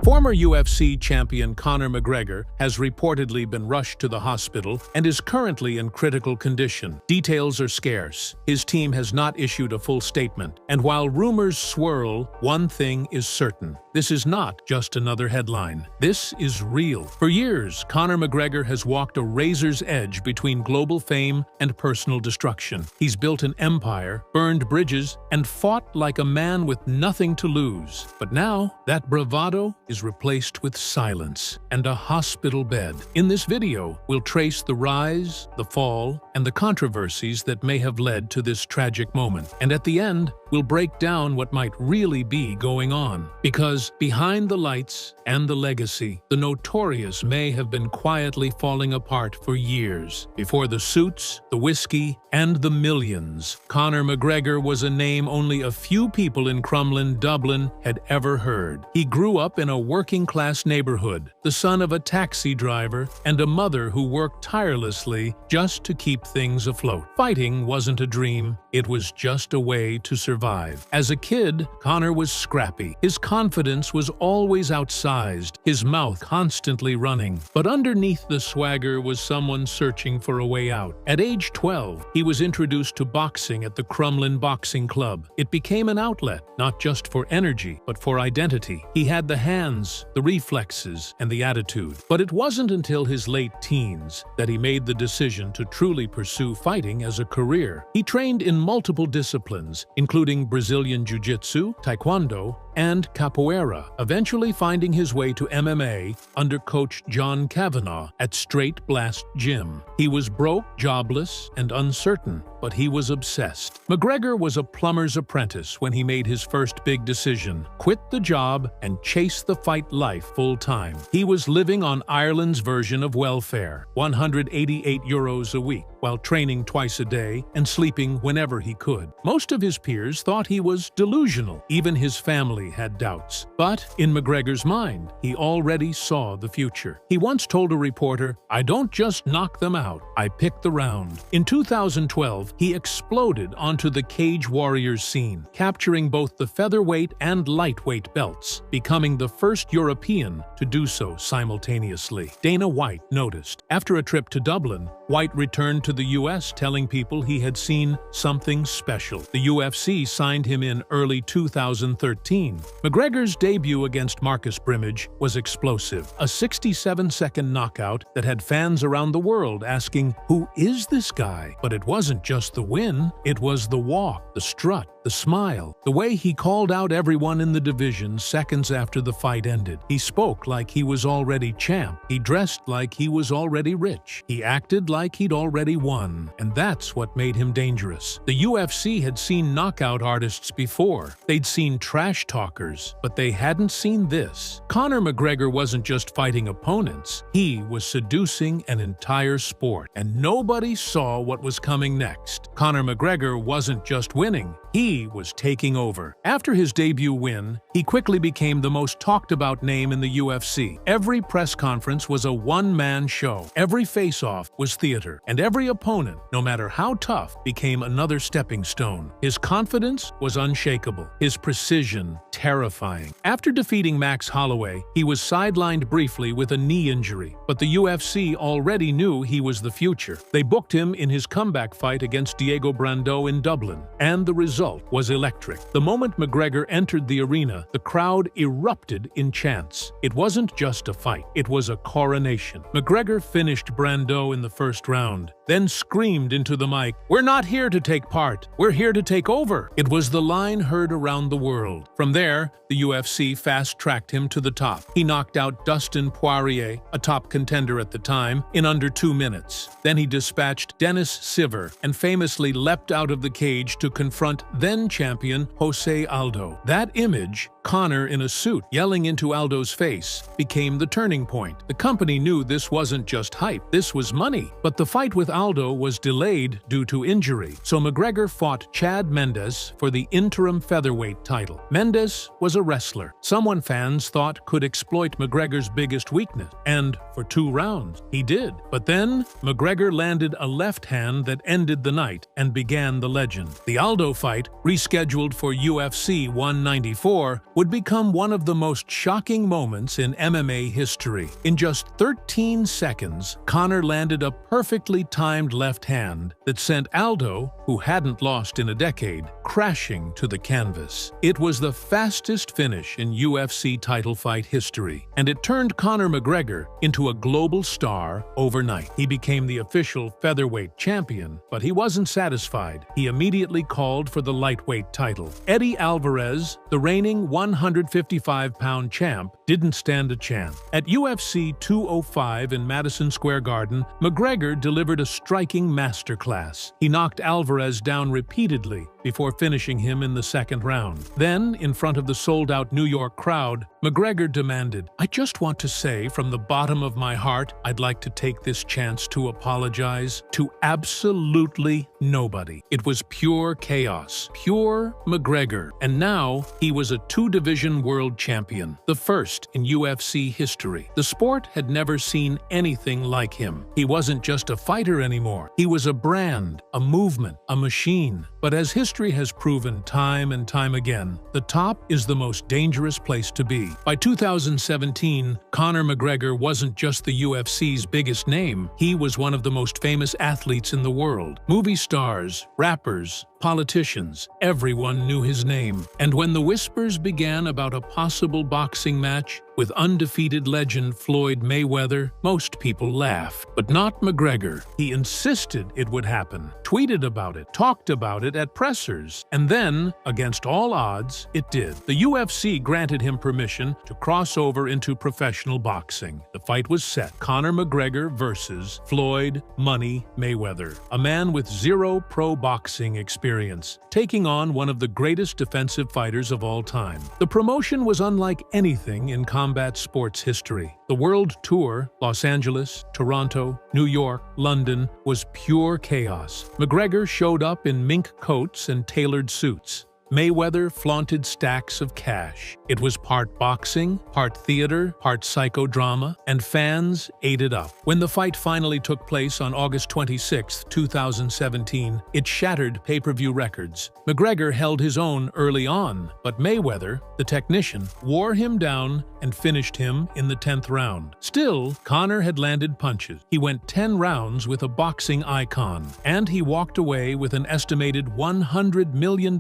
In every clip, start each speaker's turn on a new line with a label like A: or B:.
A: Former UFC champion Conor McGregor has reportedly been rushed to the hospital and is currently in critical condition. Details are scarce. His team has not issued a full statement. And while rumors swirl, one thing is certain. This is not just another headline. This is real. For years, Conor McGregor has walked a razor's edge between global fame and personal destruction. He's built an empire, burned bridges, and fought like a man with nothing to lose. But now, that bravado is replaced with silence and a hospital bed. In this video, we'll trace the rise, the fall, and the controversies that may have led to this tragic moment. And at the end, we'll break down what might really be going on. Because behind the lights and the legacy, the notorious may have been quietly falling apart for years. Before the suits, the whiskey, and the millions, Conor McGregor was a name only a few people in Crumlin, Dublin had ever heard. He grew up in a working-class neighborhood, the son of a taxi driver and a mother who worked tirelessly just to keep things afloat. Fighting wasn't a dream, it was just a way to survive. As a kid, Conor was scrappy. His confidence was always outsized, his mouth constantly running. But underneath the swagger was someone searching for a way out. At age 12, he was introduced to boxing at the Crumlin Boxing Club. It became an outlet, not just for energy, but for identity. He had the hands, the reflexes, and the attitude. But it wasn't until his late teens that he made the decision to truly pursue fighting as a career. He trained in multiple disciplines, including Brazilian Jiu-Jitsu, Taekwondo, and Capoeira, eventually finding his way to MMA under coach John Kavanagh at Straight Blast Gym. He was broke, jobless, and uncertain, but he was obsessed. McGregor was a plumber's apprentice when he made his first big decision: quit the job and chase the fight life full-time. He was living on Ireland's version of welfare, €188 a week, while training twice a day and sleeping whenever he could. Most of his peers thought he was delusional. Even his family had doubts. But in McGregor's mind, he already saw the future. He once told a reporter, "I don't just knock them out, I pick the round." In 2012, he exploded onto the Cage Warriors scene, capturing both the featherweight and lightweight belts, becoming the first European to do so simultaneously. Dana White noticed. After a trip to Dublin, White returned to the US telling people he had seen something special. The UFC signed him in early 2013. McGregor's debut against Marcus Brimage was explosive, a 67-second knockout that had fans around the world asking, "Who is this guy?" But it wasn't just the win, it was the walk, the strut, the smile, the way he called out everyone in the division seconds after the fight ended. He spoke like he was already champ. He dressed like he was already rich. He acted like he'd already won. And that's what made him dangerous. The UFC had seen knockout artists before. They'd seen trash talkers, but they hadn't seen this. Conor McGregor wasn't just fighting opponents. He was seducing an entire sport. And nobody saw what was coming next. Conor McGregor wasn't just winning. He was taking over. After his debut win, he quickly became the most talked-about name in the UFC. Every press conference was a one-man show. Every face-off was theater. And every opponent, no matter how tough, became another stepping stone. His confidence was unshakable. His precision terrifying. After defeating Max Holloway, he was sidelined briefly with a knee injury. But the UFC already knew he was the future. They booked him in his comeback fight against Diego Brando in Dublin. And the result was electric. The moment McGregor entered the arena, the crowd erupted in chants. It wasn't just a fight, it was a coronation. McGregor finished Brando in the first round, then screamed into the mic, "We're not here to take part, we're here to take over." It was the line heard around the world. From there, the UFC fast-tracked him to the top. He knocked out Dustin Poirier, a top contender at the time, in under 2 minutes. Then he dispatched Dennis Siver and famously leapt out of the cage to confront then-champion Jose Aldo. That image, Conor in a suit yelling into Aldo's face, became the turning point. The company knew this wasn't just hype, this was money. But the fight with Aldo was delayed due to injury, so McGregor fought Chad Mendes for the interim featherweight title. Mendes was a wrestler, someone fans thought could exploit McGregor's biggest weakness, and for 2 rounds, he did. But then, McGregor landed a left hand that ended the night and began the legend. The Aldo fight, rescheduled for UFC 194, would become one of the most shocking moments in MMA history. In just 13 seconds, Conor landed a perfectly timed left hand that sent Aldo, who hadn't lost in a decade, crashing to the canvas. It was the fastest finish in UFC title fight history, and it turned Conor McGregor into a global star overnight. He became the official featherweight champion, but he wasn't satisfied. He immediately called for the lightweight title. Eddie Alvarez, the reigning 155-pound champ, didn't stand a chance. At UFC 205 in Madison Square Garden, McGregor delivered a striking masterclass. He knocked Alvarez down repeatedly before finishing him in the second round. Then, in front of the sold-out New York crowd, McGregor demanded, "I just want to say from the bottom of my heart, I'd like to take this chance to apologize to absolutely nobody." It was pure chaos, pure McGregor, and now he was a two-division world champion, the first in UFC history. The sport had never seen anything like him. He wasn't just a fighter anymore. He was a brand, a movement, a machine. But as history has proven time and time again, the top is the most dangerous place to be. By 2017, Conor McGregor wasn't just the UFC's biggest name. He was one of the most famous athletes in the world. Movie stars, rappers, politicians, everyone knew his name. And when the whispers began about a possible boxing match with undefeated legend Floyd Mayweather, most people laughed. But not McGregor. He insisted it would happen, tweeted about it, talked about it at pressers. And then, against all odds, it did. The UFC granted him permission to cross over into professional boxing. The fight was set. Conor McGregor versus Floyd "Money" Mayweather, a man with zero pro boxing experience, taking on one of the greatest defensive fighters of all time. The promotion was unlike anything in combat sports history. The World Tour, Los Angeles, Toronto, New York, London, was pure chaos. McGregor showed up in mink coats and tailored suits. Mayweather flaunted stacks of cash. It was part boxing, part theater, part psychodrama, and fans ate it up. When the fight finally took place on August 26, 2017, it shattered pay-per-view records. McGregor held his own early on, but Mayweather, the technician, wore him down and finished him in the 10th round. Still, Conor had landed punches. He went 10 rounds with a boxing icon, and he walked away with an estimated $100 million.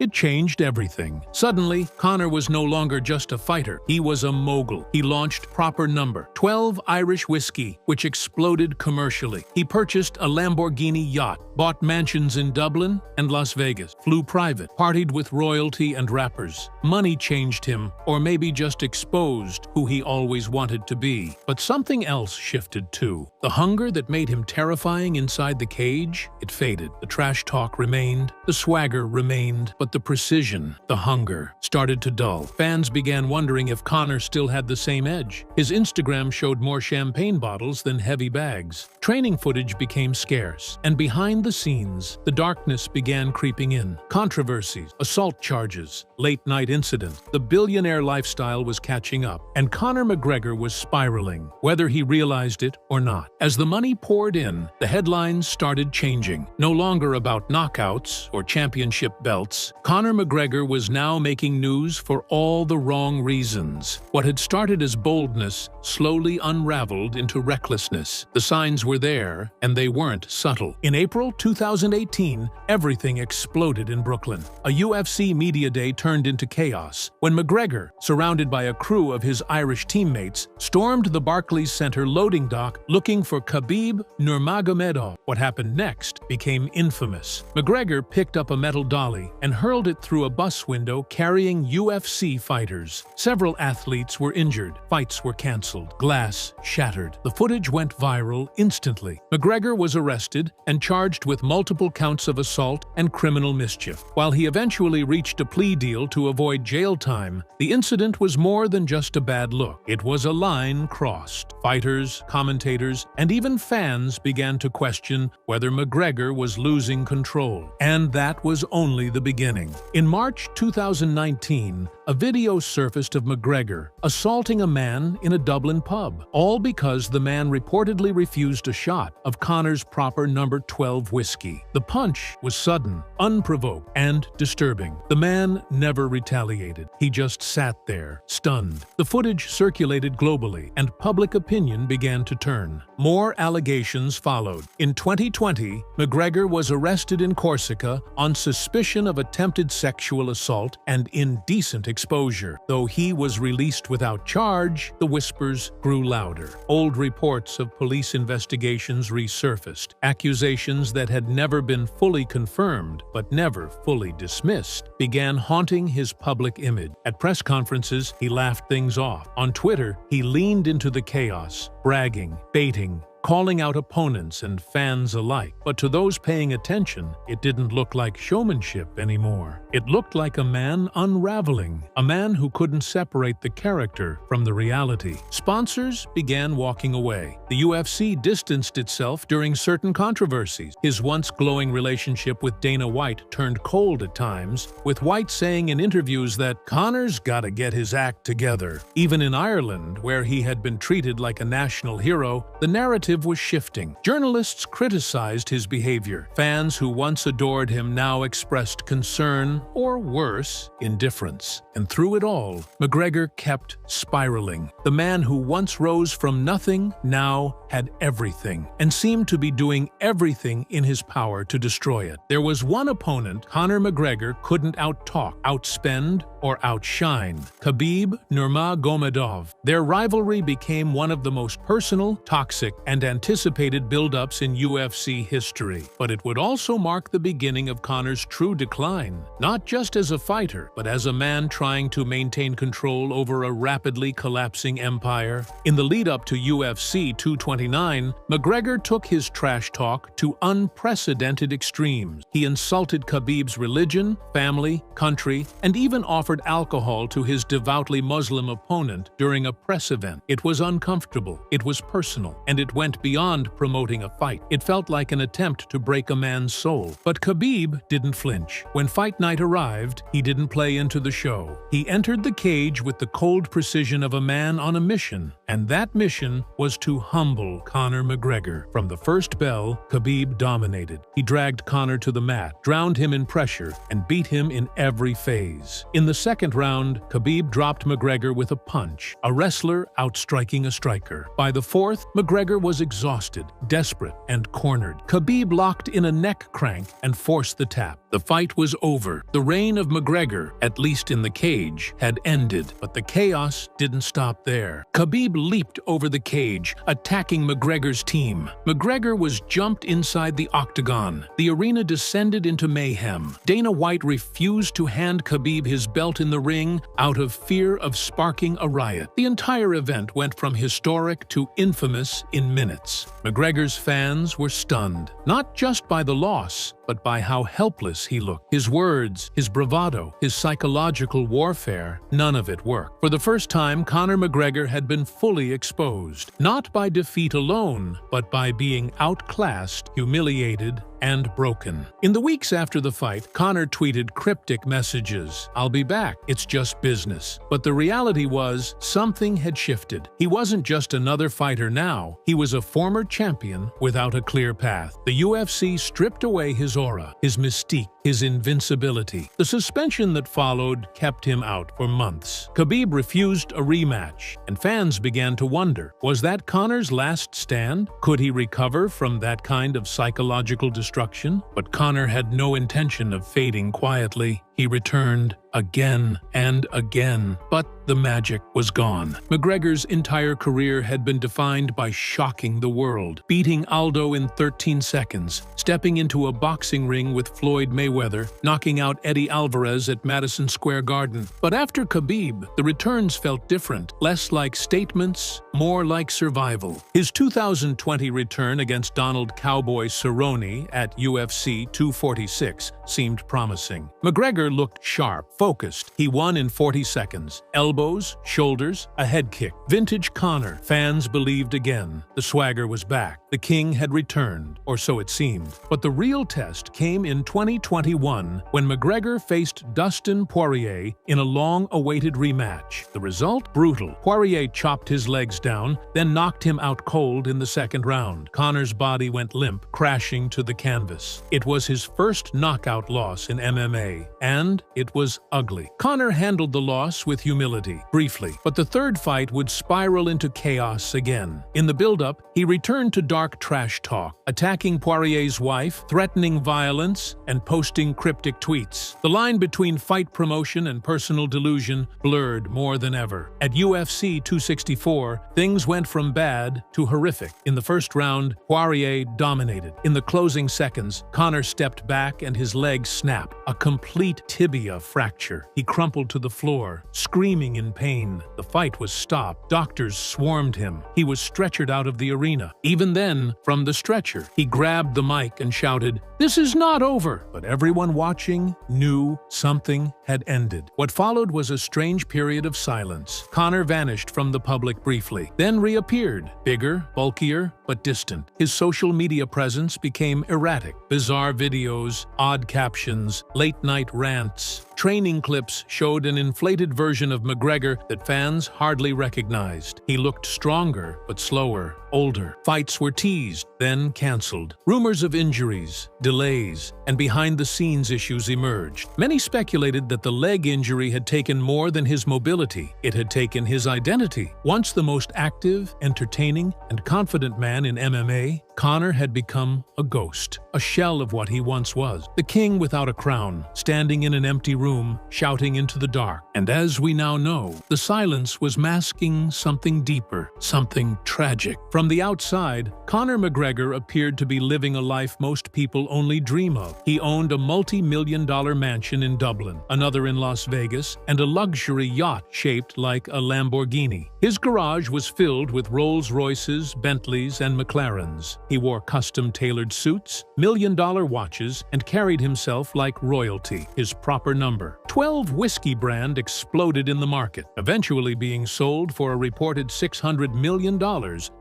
A: It changed everything. Suddenly, Conor was no longer just a fighter. He was a mogul. He launched proper number 12 Irish whiskey, which exploded commercially. He purchased a Lamborghini yacht, bought mansions in Dublin and Las Vegas, flew private, partied with royalty and rappers. Money changed him, or maybe just exposed who he always wanted to be. But something else shifted too. The hunger that made him terrifying inside the cage, it faded. The trash talk remained, the swagger remained, but the precision, the hunger, started to dull. Fans began wondering if Conor still had the same edge. His Instagram showed more champagne bottles than heavy bags. Training footage became scarce, and behind the scenes, the darkness began creeping in. Controversies, assault charges, late-night incidents. The billionaire lifestyle was catching up, and Conor McGregor was spiraling, whether he realized it or not. As the money poured in, the headlines started changing. No longer about knockouts or championship belts, Conor McGregor was now making news for all the wrong reasons. What had started as boldness slowly unraveled into recklessness. The signs were there, and they weren't subtle. In April 2018, everything exploded in Brooklyn. A UFC media day turned into chaos when McGregor, surrounded by a crew of his Irish teammates, stormed the Barclays Center loading dock looking for Khabib Nurmagomedov. What happened next became infamous. McGregor picked up a metal dolly and hurled it through a bus window carrying UFC fighters. Several athletes were injured. Fights were canceled. Glass shattered. The footage went viral instantly. McGregor was arrested and charged with multiple counts of assault and criminal mischief. While he eventually reached a plea deal to avoid jail time, the incident was more than just a bad look. It was a line crossed. Fighters, commentators, and even fans began to question whether McGregor was losing control. And that was only the beginning. beginning. In March 2019, a video surfaced of McGregor assaulting a man in a Dublin pub, all because the man reportedly refused a shot of Conor's proper number 12 whiskey. The punch was sudden, unprovoked, and disturbing. The man never retaliated. He just sat there, stunned. The footage circulated globally, and public opinion began to turn. More allegations followed. In 2020, McGregor was arrested in Corsica on suspicion of attempted sexual assault and indecent exposure. Though he was released without charge, the whispers grew louder. Old reports of police investigations resurfaced. Accusations that had never been fully confirmed, but never fully dismissed, began haunting his public image. At press conferences, he laughed things off. On Twitter, he leaned into the chaos, bragging, baiting, calling out opponents and fans alike. But to those paying attention, it didn't look like showmanship anymore. It looked like a man unraveling, a man who couldn't separate the character from the reality. Sponsors began walking away. The UFC distanced itself during certain controversies. His once glowing relationship with Dana White turned cold at times, with White saying in interviews that Conor's gotta get his act together. Even in Ireland, where he had been treated like a national hero, the narrative was shifting. Journalists criticized his behavior. Fans who once adored him now expressed concern, or worse, indifference. And through it all, McGregor kept spiraling. The man who once rose from nothing now had everything, and seemed to be doing everything in his power to destroy it. There was one opponent Conor McGregor couldn't outtalk, outspend, or outshine: Khabib Nurmagomedov. Their rivalry became one of the most personal, toxic, and anticipated build-ups in UFC history. But it would also mark the beginning of Conor's true decline, not just as a fighter, but as a man trying to maintain control over a rapidly collapsing empire. In the lead-up to UFC 229, McGregor took his trash talk to unprecedented extremes. He insulted Khabib's religion, family, country, and even offered alcohol to his devoutly Muslim opponent during a press event. It was uncomfortable, it was personal, and it went beyond promoting a fight. It felt like an attempt to break a man's soul. But Khabib didn't flinch. When fight night arrived, he didn't play into the show. He entered the cage with the cold precision of a man on a mission, and that mission was to humble Conor McGregor. From the first bell, Khabib dominated. He dragged Conor to the mat, drowned him in pressure, and beat him in every phase. In the second round, Khabib dropped McGregor with a punch, a wrestler outstriking a striker. By the fourth, McGregor was exhausted, desperate, and cornered. Khabib locked in a neck crank and forced the tap. The fight was over. The reign of McGregor, at least in the cage, had ended. But the chaos didn't stop there. Khabib leaped over the cage, attacking McGregor's team. McGregor was jumped inside the Octagon. The arena descended into mayhem. Dana White refused to hand Khabib his belt in the ring out of fear of sparking a riot. The entire event went from historic to infamous in minutes. McGregor's fans were stunned, not just by the loss, but by how helpless he looked. His words, his bravado, his psychological warfare, none of it worked. For the first time, Conor McGregor had been fully exposed, not by defeat alone, but by being outclassed, humiliated, and broken. In the weeks after the fight, Conor tweeted cryptic messages: "I'll be back, it's just business." But the reality was, something had shifted. He wasn't just another fighter now, he was a former champion without a clear path. The UFC stripped away his aura, his mystique, his invincibility. The suspension that followed kept him out for months. Khabib refused a rematch, and fans began to wonder, was that Conor's last stand? Could he recover from that kind of psychological destruction? But Conor had no intention of fading quietly. He returned again and again, but the magic was gone. McGregor's entire career had been defined by shocking the world, beating Aldo in 13 seconds, stepping into a boxing ring with Floyd Mayweather, knocking out Eddie Alvarez at Madison Square Garden. But after Khabib, the returns felt different, less like statements, more like survival. His 2020 return against Donald "Cowboy" Cerrone at UFC 246 seemed promising. McGregor McGregor looked sharp, focused. He won in 40 seconds. Elbows, shoulders, a head kick. Vintage Conor. Fans believed again. The swagger was back. The king had returned, or so it seemed. But the real test came in 2021 when McGregor faced Dustin Poirier in a long-awaited rematch. The result? Brutal. Poirier chopped his legs down, then knocked him out cold in the second round. Conor's body went limp, crashing to the canvas. It was his first knockout loss in MMA, and it was ugly. Conor handled the loss with humility, briefly, but the third fight would spiral into chaos again. In the build-up, he returned to dark trash talk, attacking Poirier's wife, threatening violence, and posting cryptic tweets. The line between fight promotion and personal delusion blurred more than ever. At UFC 264, things went from bad to horrific. In the first round, Poirier dominated. In the closing seconds, Conor stepped back and his leg snapped, a complete tibia fracture. He crumpled to the floor, screaming in pain. The fight was stopped. Doctors swarmed him. He was stretchered out of the arena. Even then, from the stretcher, he grabbed the mic and shouted, "This is not over!" But everyone watching knew something had ended. What followed was a strange period of silence. Conor vanished from the public briefly, then reappeared, bigger, bulkier, but distant. His social media presence became erratic. Bizarre videos, odd captions, late-night rants. Training clips showed an inflated version of McGregor that fans hardly recognized. He looked stronger, but slower, older. Fights were teased, then canceled. Rumors of injuries, delays, and behind-the-scenes issues emerged. Many speculated that the leg injury had taken more than his mobility. It had taken his identity. Once the most active, entertaining, and confident man in MMA, Conor had become a ghost, a shell of what he once was. The king without a crown, standing in an empty room, shouting into the dark. And as we now know, the silence was masking something deeper, something tragic. From the outside, Conor McGregor appeared to be living a life most people only dream of. He owned a multi-million-dollar mansion in Dublin, another in Las Vegas, and a luxury yacht shaped like a Lamborghini. His garage was filled with Rolls-Royces, Bentleys, and McLarens. He wore custom-tailored suits, million-dollar watches, and carried himself like royalty, his proper number. 12 whiskey brand exploded in the market, eventually being sold for a reported $600 million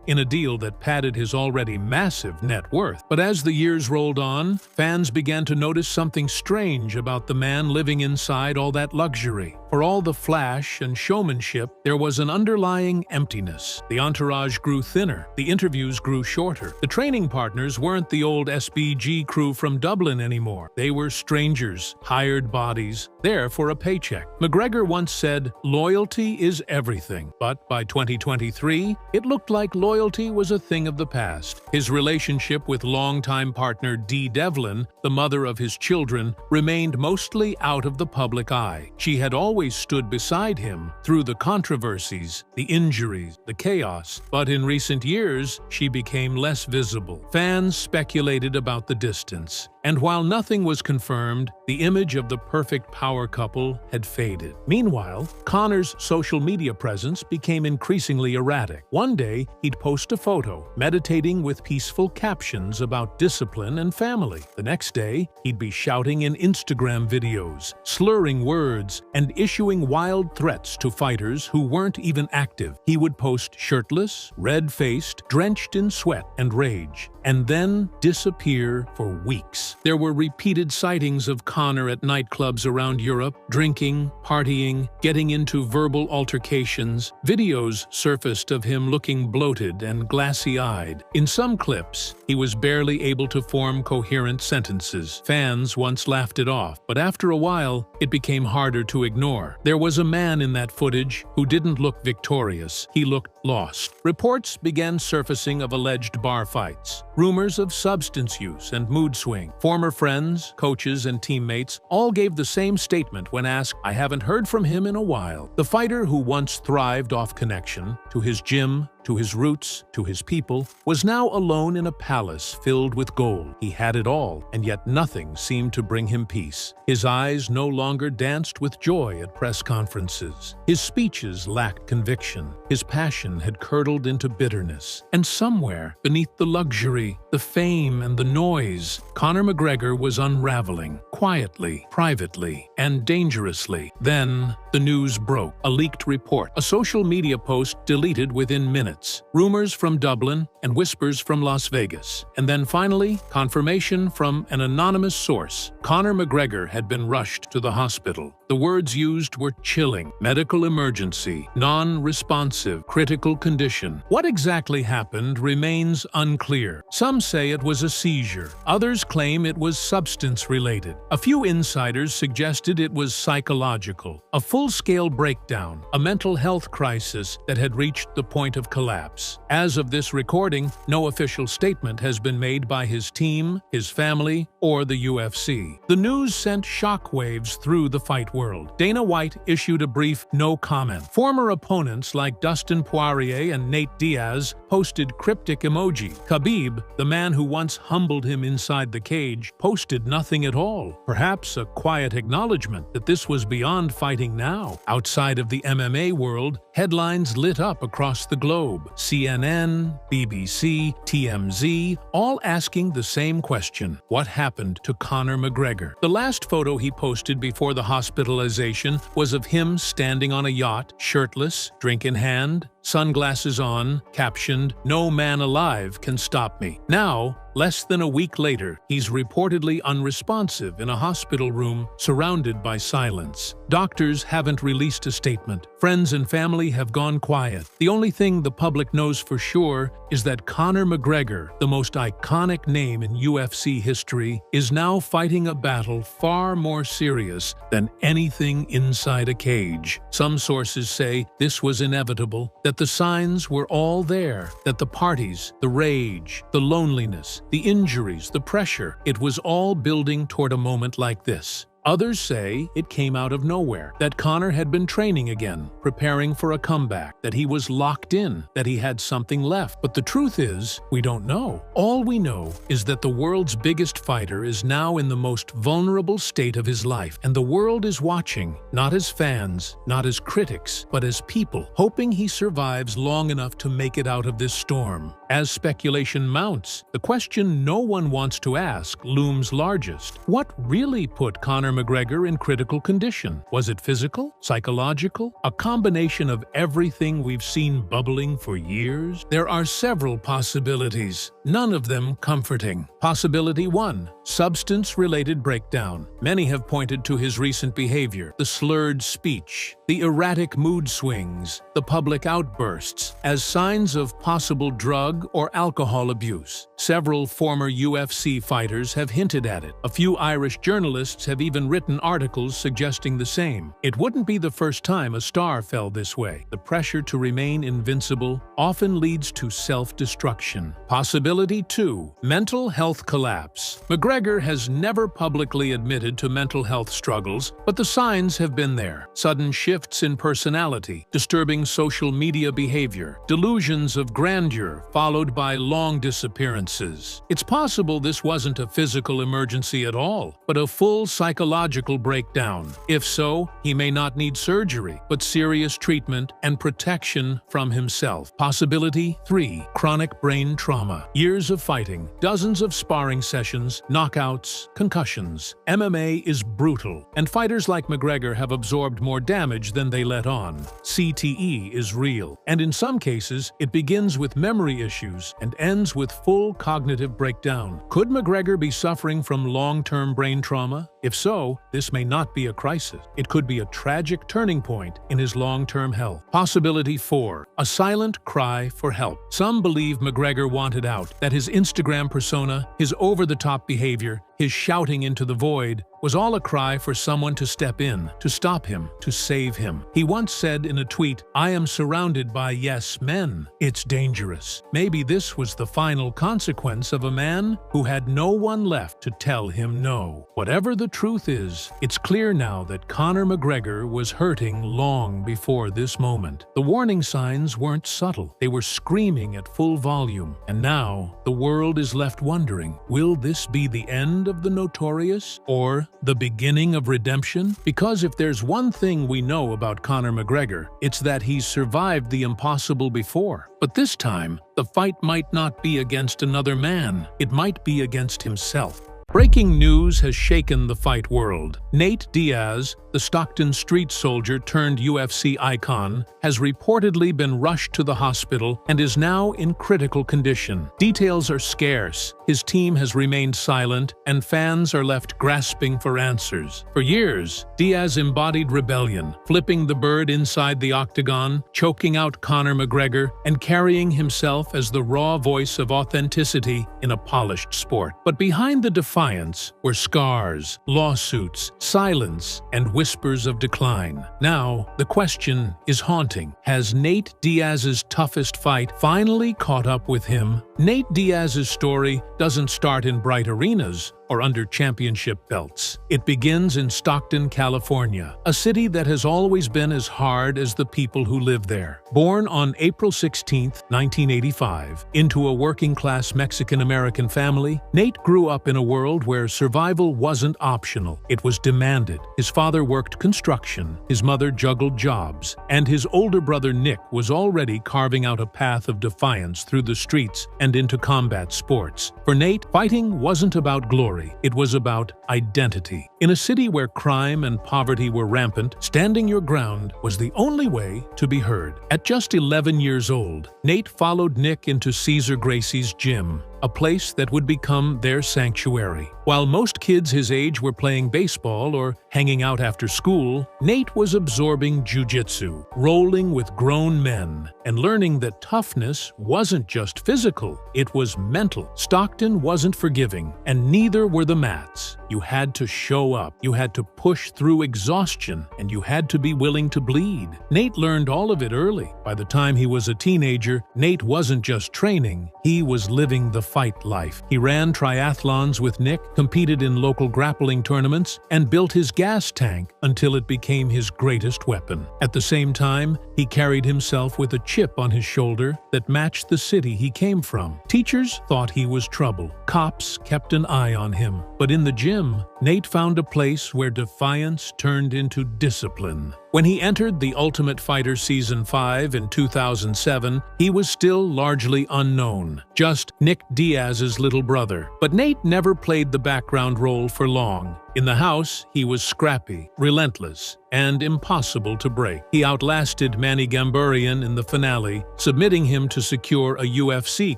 A: in a deal that padded his already massive net worth. But as the years rolled on, fans began to notice something strange about the man living inside all that luxury. For all the flash and showmanship, there was an underlying emptiness. The entourage grew thinner, the interviews grew shorter. The training partners weren't the old SBG crew from Dublin anymore. They were strangers, hired bodies, there for a paycheck. McGregor once said, "Loyalty is everything." But by 2023, it looked like loyalty was a thing of the past. His relationship with longtime partner Dee Devlin, the mother of his children, remained mostly out of the public eye. She had always stood beside him through the controversies, the injuries, the chaos, but in recent years, she became less visible. Fans speculated about the distance, and while nothing was confirmed, the image of the perfect power couple had faded. Meanwhile, Conor's social media presence became increasingly erratic. One day, he'd post a photo, meditating with peaceful captions about discipline and family. The next day, he'd be shouting in Instagram videos, slurring words, and issuing wild threats to fighters who weren't even active. He would post shirtless, red-faced, drenched in sweat and rage, and then disappear for weeks. There were repeated sightings of Conor at nightclubs around Europe, drinking, partying, getting into verbal altercations. Videos surfaced of him looking bloated and glassy-eyed. In some clips, he was barely able to form coherent sentences. Fans once laughed it off, but after a while, it became harder to ignore. There was a man in that footage who didn't look victorious. He looked lost. Reports began surfacing of alleged bar fights, rumors of substance use and mood swing. Former friends, coaches, and teammates all gave the same statement when asked, "I haven't heard from him in a while." The fighter who once thrived off connection to his gym, to his roots, to his people, was now alone in a palace filled with gold. He had it all, and yet nothing seemed to bring him peace. His eyes no longer danced with joy at press conferences. His speeches lacked conviction. His passion had curdled into bitterness. And somewhere, beneath the luxury, the fame, and the noise, Conor McGregor was unraveling, quietly, privately, and dangerously. Then, the news broke. A leaked report, a social media post deleted within minutes, rumors from Dublin and whispers from Las Vegas. And then finally, confirmation from an anonymous source. Conor McGregor had been rushed to the hospital. The words used were chilling: medical emergency, non-responsive, critical condition. What exactly happened remains unclear. Some say it was a seizure. Others claim it was substance-related. A few insiders suggested it was psychological, a full-scale breakdown, a mental health crisis that had reached the point of collapse. As of this recording, no official statement has been made by his team, his family, or the UFC. The news sent shockwaves through the fight world. Dana White issued a brief no comment. Former opponents like Dustin Poirier and Nate Diaz posted cryptic emoji. Khabib, the man who once humbled him inside the cage, posted nothing at all. Perhaps a quiet acknowledgement that this was beyond fighting now. Outside of the MMA world, headlines lit up across the globe. CNN, BBC, TMZ, all asking the same question: what happened to Conor McGregor? The last photo he posted before the hospitalization was of him standing on a yacht, shirtless, drink in hand, sunglasses on, captioned, "No man alive can stop me." Now, less than a week later, he's reportedly unresponsive in a hospital room surrounded by silence. Doctors haven't released a statement. Friends and family have gone quiet. The only thing the public knows for sure is that Conor McGregor, the most iconic name in UFC history, is now fighting a battle far more serious than anything inside a cage. Some sources say this was inevitable, that the signs were all there, that the parties, the rage, the loneliness, the injuries, the pressure, it was all building toward a moment like this. Others say it came out of nowhere, that Conor had been training again, preparing for a comeback, that he was locked in, that he had something left. But the truth is, we don't know. All we know is that the world's biggest fighter is now in the most vulnerable state of his life, and the world is watching, not as fans, not as critics, but as people, hoping he survives long enough to make it out of this storm. As speculation mounts, the question no one wants to ask looms largest. What really put Conor McGregor in critical condition? Was it physical? Psychological? A combination of everything we've seen bubbling for years? There are several possibilities, none of them comforting. Possibility 1. Substance-related breakdown. Many have pointed to his recent behavior, the slurred speech, the erratic mood swings, the public outbursts, as signs of possible drug or alcohol abuse. Several former UFC fighters have hinted at it. A few Irish journalists have even written articles suggesting the same. It wouldn't be the first time a star fell this way. The pressure to remain invincible often leads to self-destruction. Possibility 2. Mental health collapse. McGregor has never publicly admitted to mental health struggles, but the signs have been there. Sudden shifts in personality, disturbing social media behavior, delusions of grandeur followed by long disappearances. It's possible this wasn't a physical emergency at all, but a full psychological breakdown. If so, he may not need surgery, but serious treatment and protection from himself. Possibility 3. Chronic brain trauma. Years of fighting, dozens of sparring sessions, knockouts, concussions. MMA is brutal, and fighters like McGregor have absorbed more damage than they let on. CTE is real, and in some cases, it begins with memory issues and ends with full cognitive breakdown. Could McGregor be suffering from long-term brain trauma? If so, this may not be a crisis. It could be a tragic turning point in his long-term health. Possibility 4. A silent cry for help. Some believe McGregor wanted out, that his Instagram persona, his over-the-top behavior, his shouting into the void, was all a cry for someone to step in, to stop him, to save him. He once said in a tweet, "I am surrounded by yes men. It's dangerous." Maybe this was the final consequence of a man who had no one left to tell him no. Whatever the truth is, it's clear now that Conor McGregor was hurting long before this moment. The warning signs weren't subtle. They were screaming at full volume. And now, the world is left wondering, will this be the end of the Notorious, or the beginning of redemption? Because if there's one thing we know about Conor McGregor, it's that he's survived the impossible before. But this time, the fight might not be against another man. It might be against himself. Breaking news has shaken the fight world. Nate Diaz, the Stockton street soldier turned UFC icon, has reportedly been rushed to the hospital and is now in critical condition. Details are scarce, his team has remained silent, and fans are left grasping for answers. For years, Diaz embodied rebellion, flipping the bird inside the Octagon, choking out Conor McGregor, and carrying himself as the raw voice of authenticity in a polished sport. But behind the defiance were scars, lawsuits, silence, and whispers of decline. Now, the question is haunting. Has Nate Diaz's toughest fight finally caught up with him? Nate Diaz's story doesn't start in bright arenas or under championship belts. It begins in Stockton, California, a city that has always been as hard as the people who live there. Born on April 16, 1985, into a working-class Mexican-American family, Nate grew up in a world where survival wasn't optional. It was demanded. His father worked construction, his mother juggled jobs, and his older brother Nick was already carving out a path of defiance through the streets and into combat sports. For Nate, fighting wasn't about glory. It was about identity. In a city where crime and poverty were rampant, standing your ground was the only way to be heard. At just 11 years old, Nate followed Nick into Cesar Gracie's gym, a place that would become their sanctuary. While most kids his age were playing baseball or hanging out after school, Nate was absorbing jiu-jitsu, rolling with grown men, and learning that toughness wasn't just physical, it was mental. Stockton wasn't forgiving, and neither were the mats. You had to show up, you had to push through exhaustion, and you had to be willing to bleed. Nate learned all of it early. By the time he was a teenager, Nate wasn't just training, he was living the fight life. He ran triathlons with Nick, competed in local grappling tournaments, and built his gas tank until it became his greatest weapon. At the same time, he carried himself with a chip on his shoulder that matched the city he came from. Teachers thought he was trouble. Cops kept an eye on him. But in the gym, Nate found a place where defiance turned into discipline. When he entered The Ultimate Fighter Season 5 in 2007, he was still largely unknown, just Nick Diaz's little brother. But Nate never played the background role for long. In the house, he was scrappy, relentless, and impossible to break. He outlasted Manny Gamburian in the finale, submitting him to secure a UFC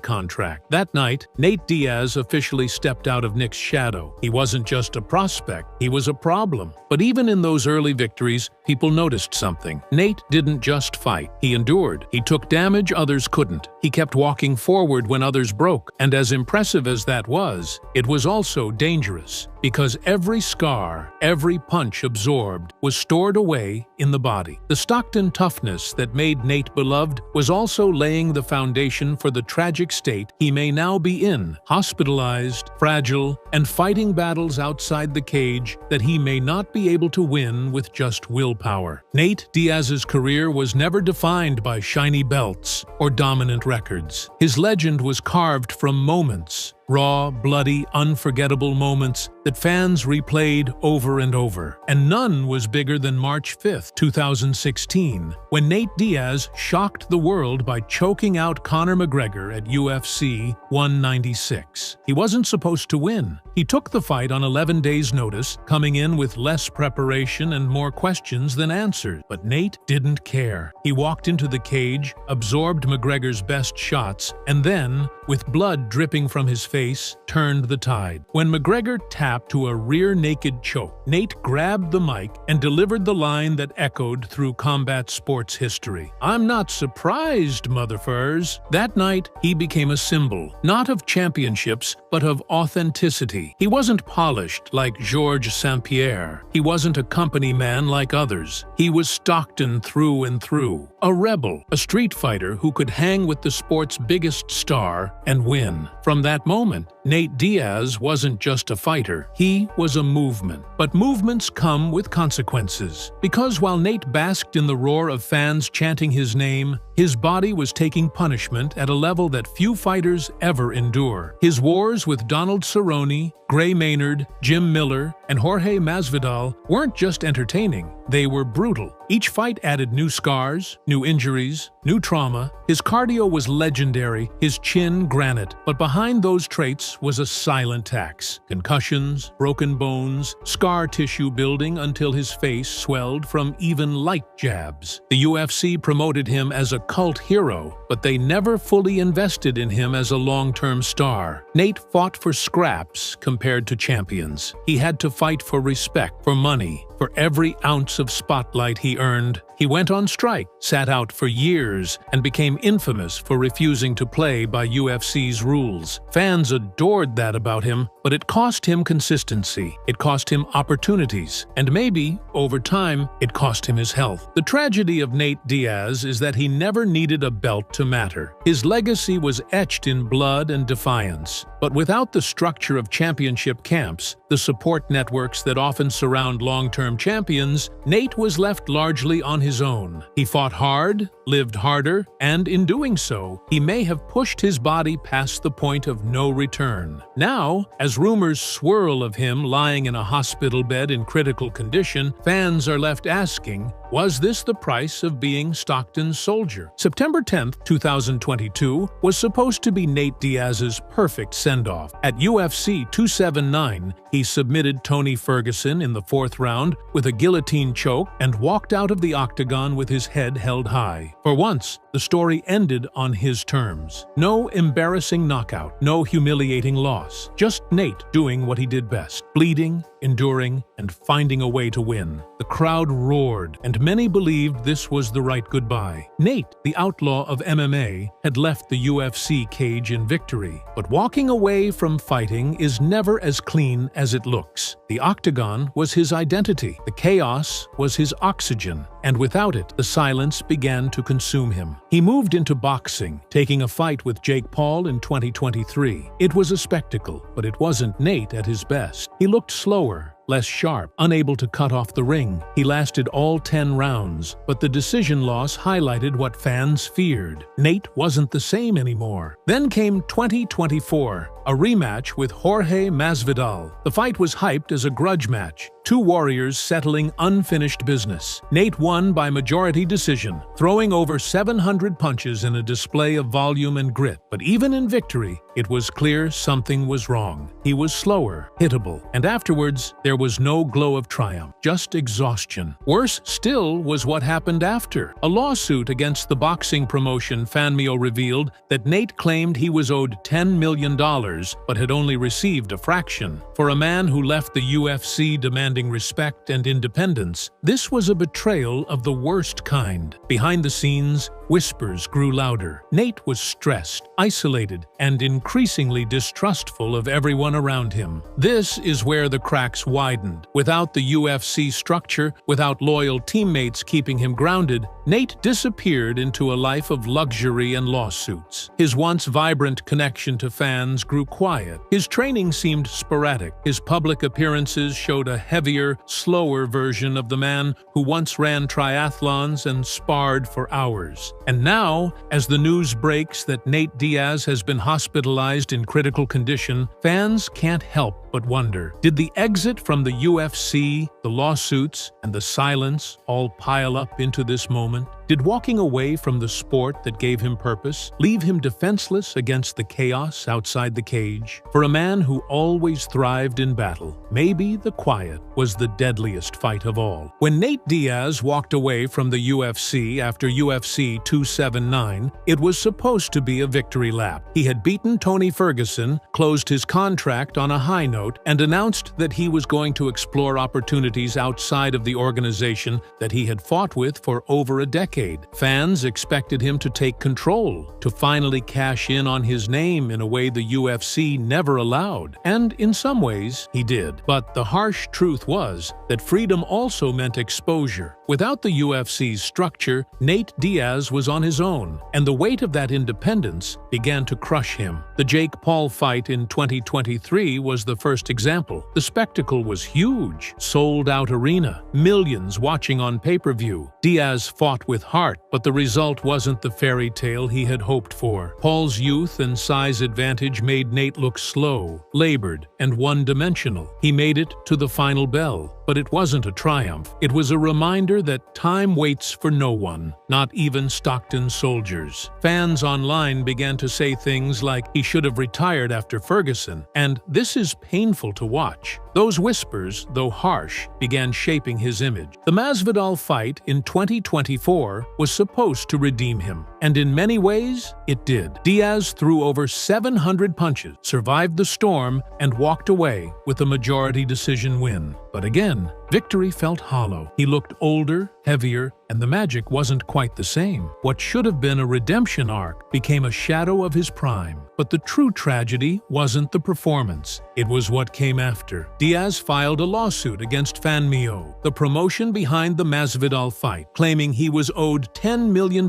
A: contract. That night, Nate Diaz officially stepped out of Nick's shadow. He wasn't just a prospect, he was a problem. But even in those early victories, people noticed something. Nate didn't just fight, he endured. He took damage others couldn't. He kept walking forward when others broke. And as impressive as that was, it was also dangerous, because every scar, every punch absorbed, was stored away in the body. The Stockton toughness that made Nate beloved was also laying the foundation for the tragic state he may now be in, hospitalized, fragile, and fighting battles outside the cage that he may not be able to win with just willpower. Nate Diaz's career was never defined by shiny belts or dominant records. His legend was carved from moments, raw, bloody, unforgettable moments that fans replayed over and over. And none was bigger than March 5, 2016, when Nate Diaz shocked the world by choking out Conor McGregor at UFC 196. He wasn't supposed to win. He took the fight on 11 days' notice, coming in with less preparation and more questions than answers. But Nate didn't care. He walked into the cage, absorbed McGregor's best shots, and then, with blood dripping from his face, turned the tide. When McGregor tapped to a rear-naked choke, Nate grabbed the mic and delivered the line that echoed through combat sports history. "I'm not surprised, motherfuckers." That night, he became a symbol, not of championships, but of authenticity. He wasn't polished like Georges St-Pierre. He wasn't a company man like others. He was Stockton through and through. A rebel, a street fighter who could hang with the sport's biggest star and win. From that moment, Nate Diaz wasn't just a fighter, he was a movement. But movements come with consequences. Because while Nate basked in the roar of fans chanting his name, His body was taking punishment at a level that few fighters ever endure. His wars with Donald Cerrone, Gray Maynard, Jim Miller, and Jorge Masvidal weren't just entertaining, they were brutal. Each fight added new scars, new injuries, new trauma. His cardio was legendary, his chin granite, but behind those traits was a silent tax. Concussions, broken bones, scar tissue building until his face swelled from even light jabs. The UFC promoted him as a cult hero, but they never fully invested in him as a long-term star. Nate fought for scraps compared to champions. He had to fight for respect, for money, for every ounce of spotlight he earned. He went on strike, sat out for years, and became infamous for refusing to play by UFC's rules. Fans adored that about him, but it cost him consistency. It cost him opportunities, and maybe, over time, it cost him his health. The tragedy of Nate Diaz is that he never needed a belt to matter. His legacy was etched in blood and defiance. But without the structure of championship camps, the support networks that often surround long-term champions, Nate was left largely on his own. He fought hard, lived harder, and in doing so, he may have pushed his body past the point of no return. Now, as rumors swirl of him lying in a hospital bed in critical condition, fans are left asking, was this the price of being Stockton's soldier? September 10, 2022 was supposed to be Nate Diaz's perfect send-off. At UFC 279, he submitted Tony Ferguson in the 4th round with a guillotine choke and walked out of the octagon with his head held high. For once, the story ended on his terms. No embarrassing knockout, no humiliating loss. Just Nate doing what he did best, bleeding, enduring, and finding a way to win. The crowd roared, and many believed this was the right goodbye. Nate, the outlaw of MMA, had left the UFC cage in victory. But walking away from fighting is never as clean as it looks. The octagon was his identity. The chaos was his oxygen. And without it, the silence began to consume him. He moved into boxing, taking a fight with Jake Paul in 2023. It was a spectacle, but it wasn't Nate at his best. He looked slower, less sharp, unable to cut off the ring. He lasted all 10 rounds, but the decision loss highlighted what fans feared. Nate wasn't the same anymore. Then came 2024, a rematch with Jorge Masvidal. The fight was hyped as a grudge match, two warriors settling unfinished business. Nate won by majority decision, throwing over 700 punches in a display of volume and grit. But even in victory, it was clear something was wrong. He was slower, hittable, and afterwards, there was no glow of triumph, just exhaustion. Worse still was what happened after. A lawsuit against the boxing promotion Fanmio revealed that Nate claimed he was owed $10 million, but had only received a fraction. For a man who left the UFC demanding respect and independence, this was a betrayal of the worst kind. Behind the scenes, whispers grew louder. Nate was stressed, isolated, and increasingly distrustful of everyone around him. This is where the cracks widened. Without the UFC structure, without loyal teammates keeping him grounded, Nate disappeared into a life of luxury and lawsuits. His once vibrant connection to fans grew quiet. His training seemed sporadic. His public appearances showed a heavier, slower version of the man who once ran triathlons and sparred for hours. And now, as the news breaks that Nate Diaz has been hospitalized in critical condition, fans can't help but wonder, did the exit from the UFC, the lawsuits, and the silence all pile up into this moment? Did walking away from the sport that gave him purpose leave him defenseless against the chaos outside the cage? For a man who always thrived in battle, maybe the quiet was the deadliest fight of all. When Nate Diaz walked away from the UFC after UFC 279, it was supposed to be a victory lap. He had beaten Tony Ferguson, closed his contract on a high note, and announced that he was going to explore opportunities outside of the organization that he had fought with for over a decade. Fans expected him to take control, to finally cash in on his name in a way the UFC never allowed. And in some ways, he did. But the harsh truth was that freedom also meant exposure. Without the UFC's structure, Nate Diaz was on his own, and the weight of that independence began to crush him. The Jake Paul fight in 2023 was the first example. The spectacle was huge, sold-out arena, millions watching on pay-per-view. Diaz fought with heart, but the result wasn't the fairy tale he had hoped for. Paul's youth and size advantage made Nate look slow, labored, and one-dimensional. He made it to the final bell, but it wasn't a triumph. It was a reminder that time waits for no one, not even Stockton soldiers. Fans online began to say things like he should have retired after Ferguson, and this is painful to watch. Those whispers, though harsh, began shaping his image. The Masvidal fight in 2024 was supposed to redeem him, and in many ways, it did. Diaz threw over 700 punches, survived the storm, and walked away with a majority decision win. But again, victory felt hollow. He looked older, heavier, and the magic wasn't quite the same. What should have been a redemption arc became a shadow of his prime. But the true tragedy wasn't the performance. It was what came after. Diaz filed a lawsuit against FanMio, the promotion behind the Masvidal fight, claiming he was owed $10 million,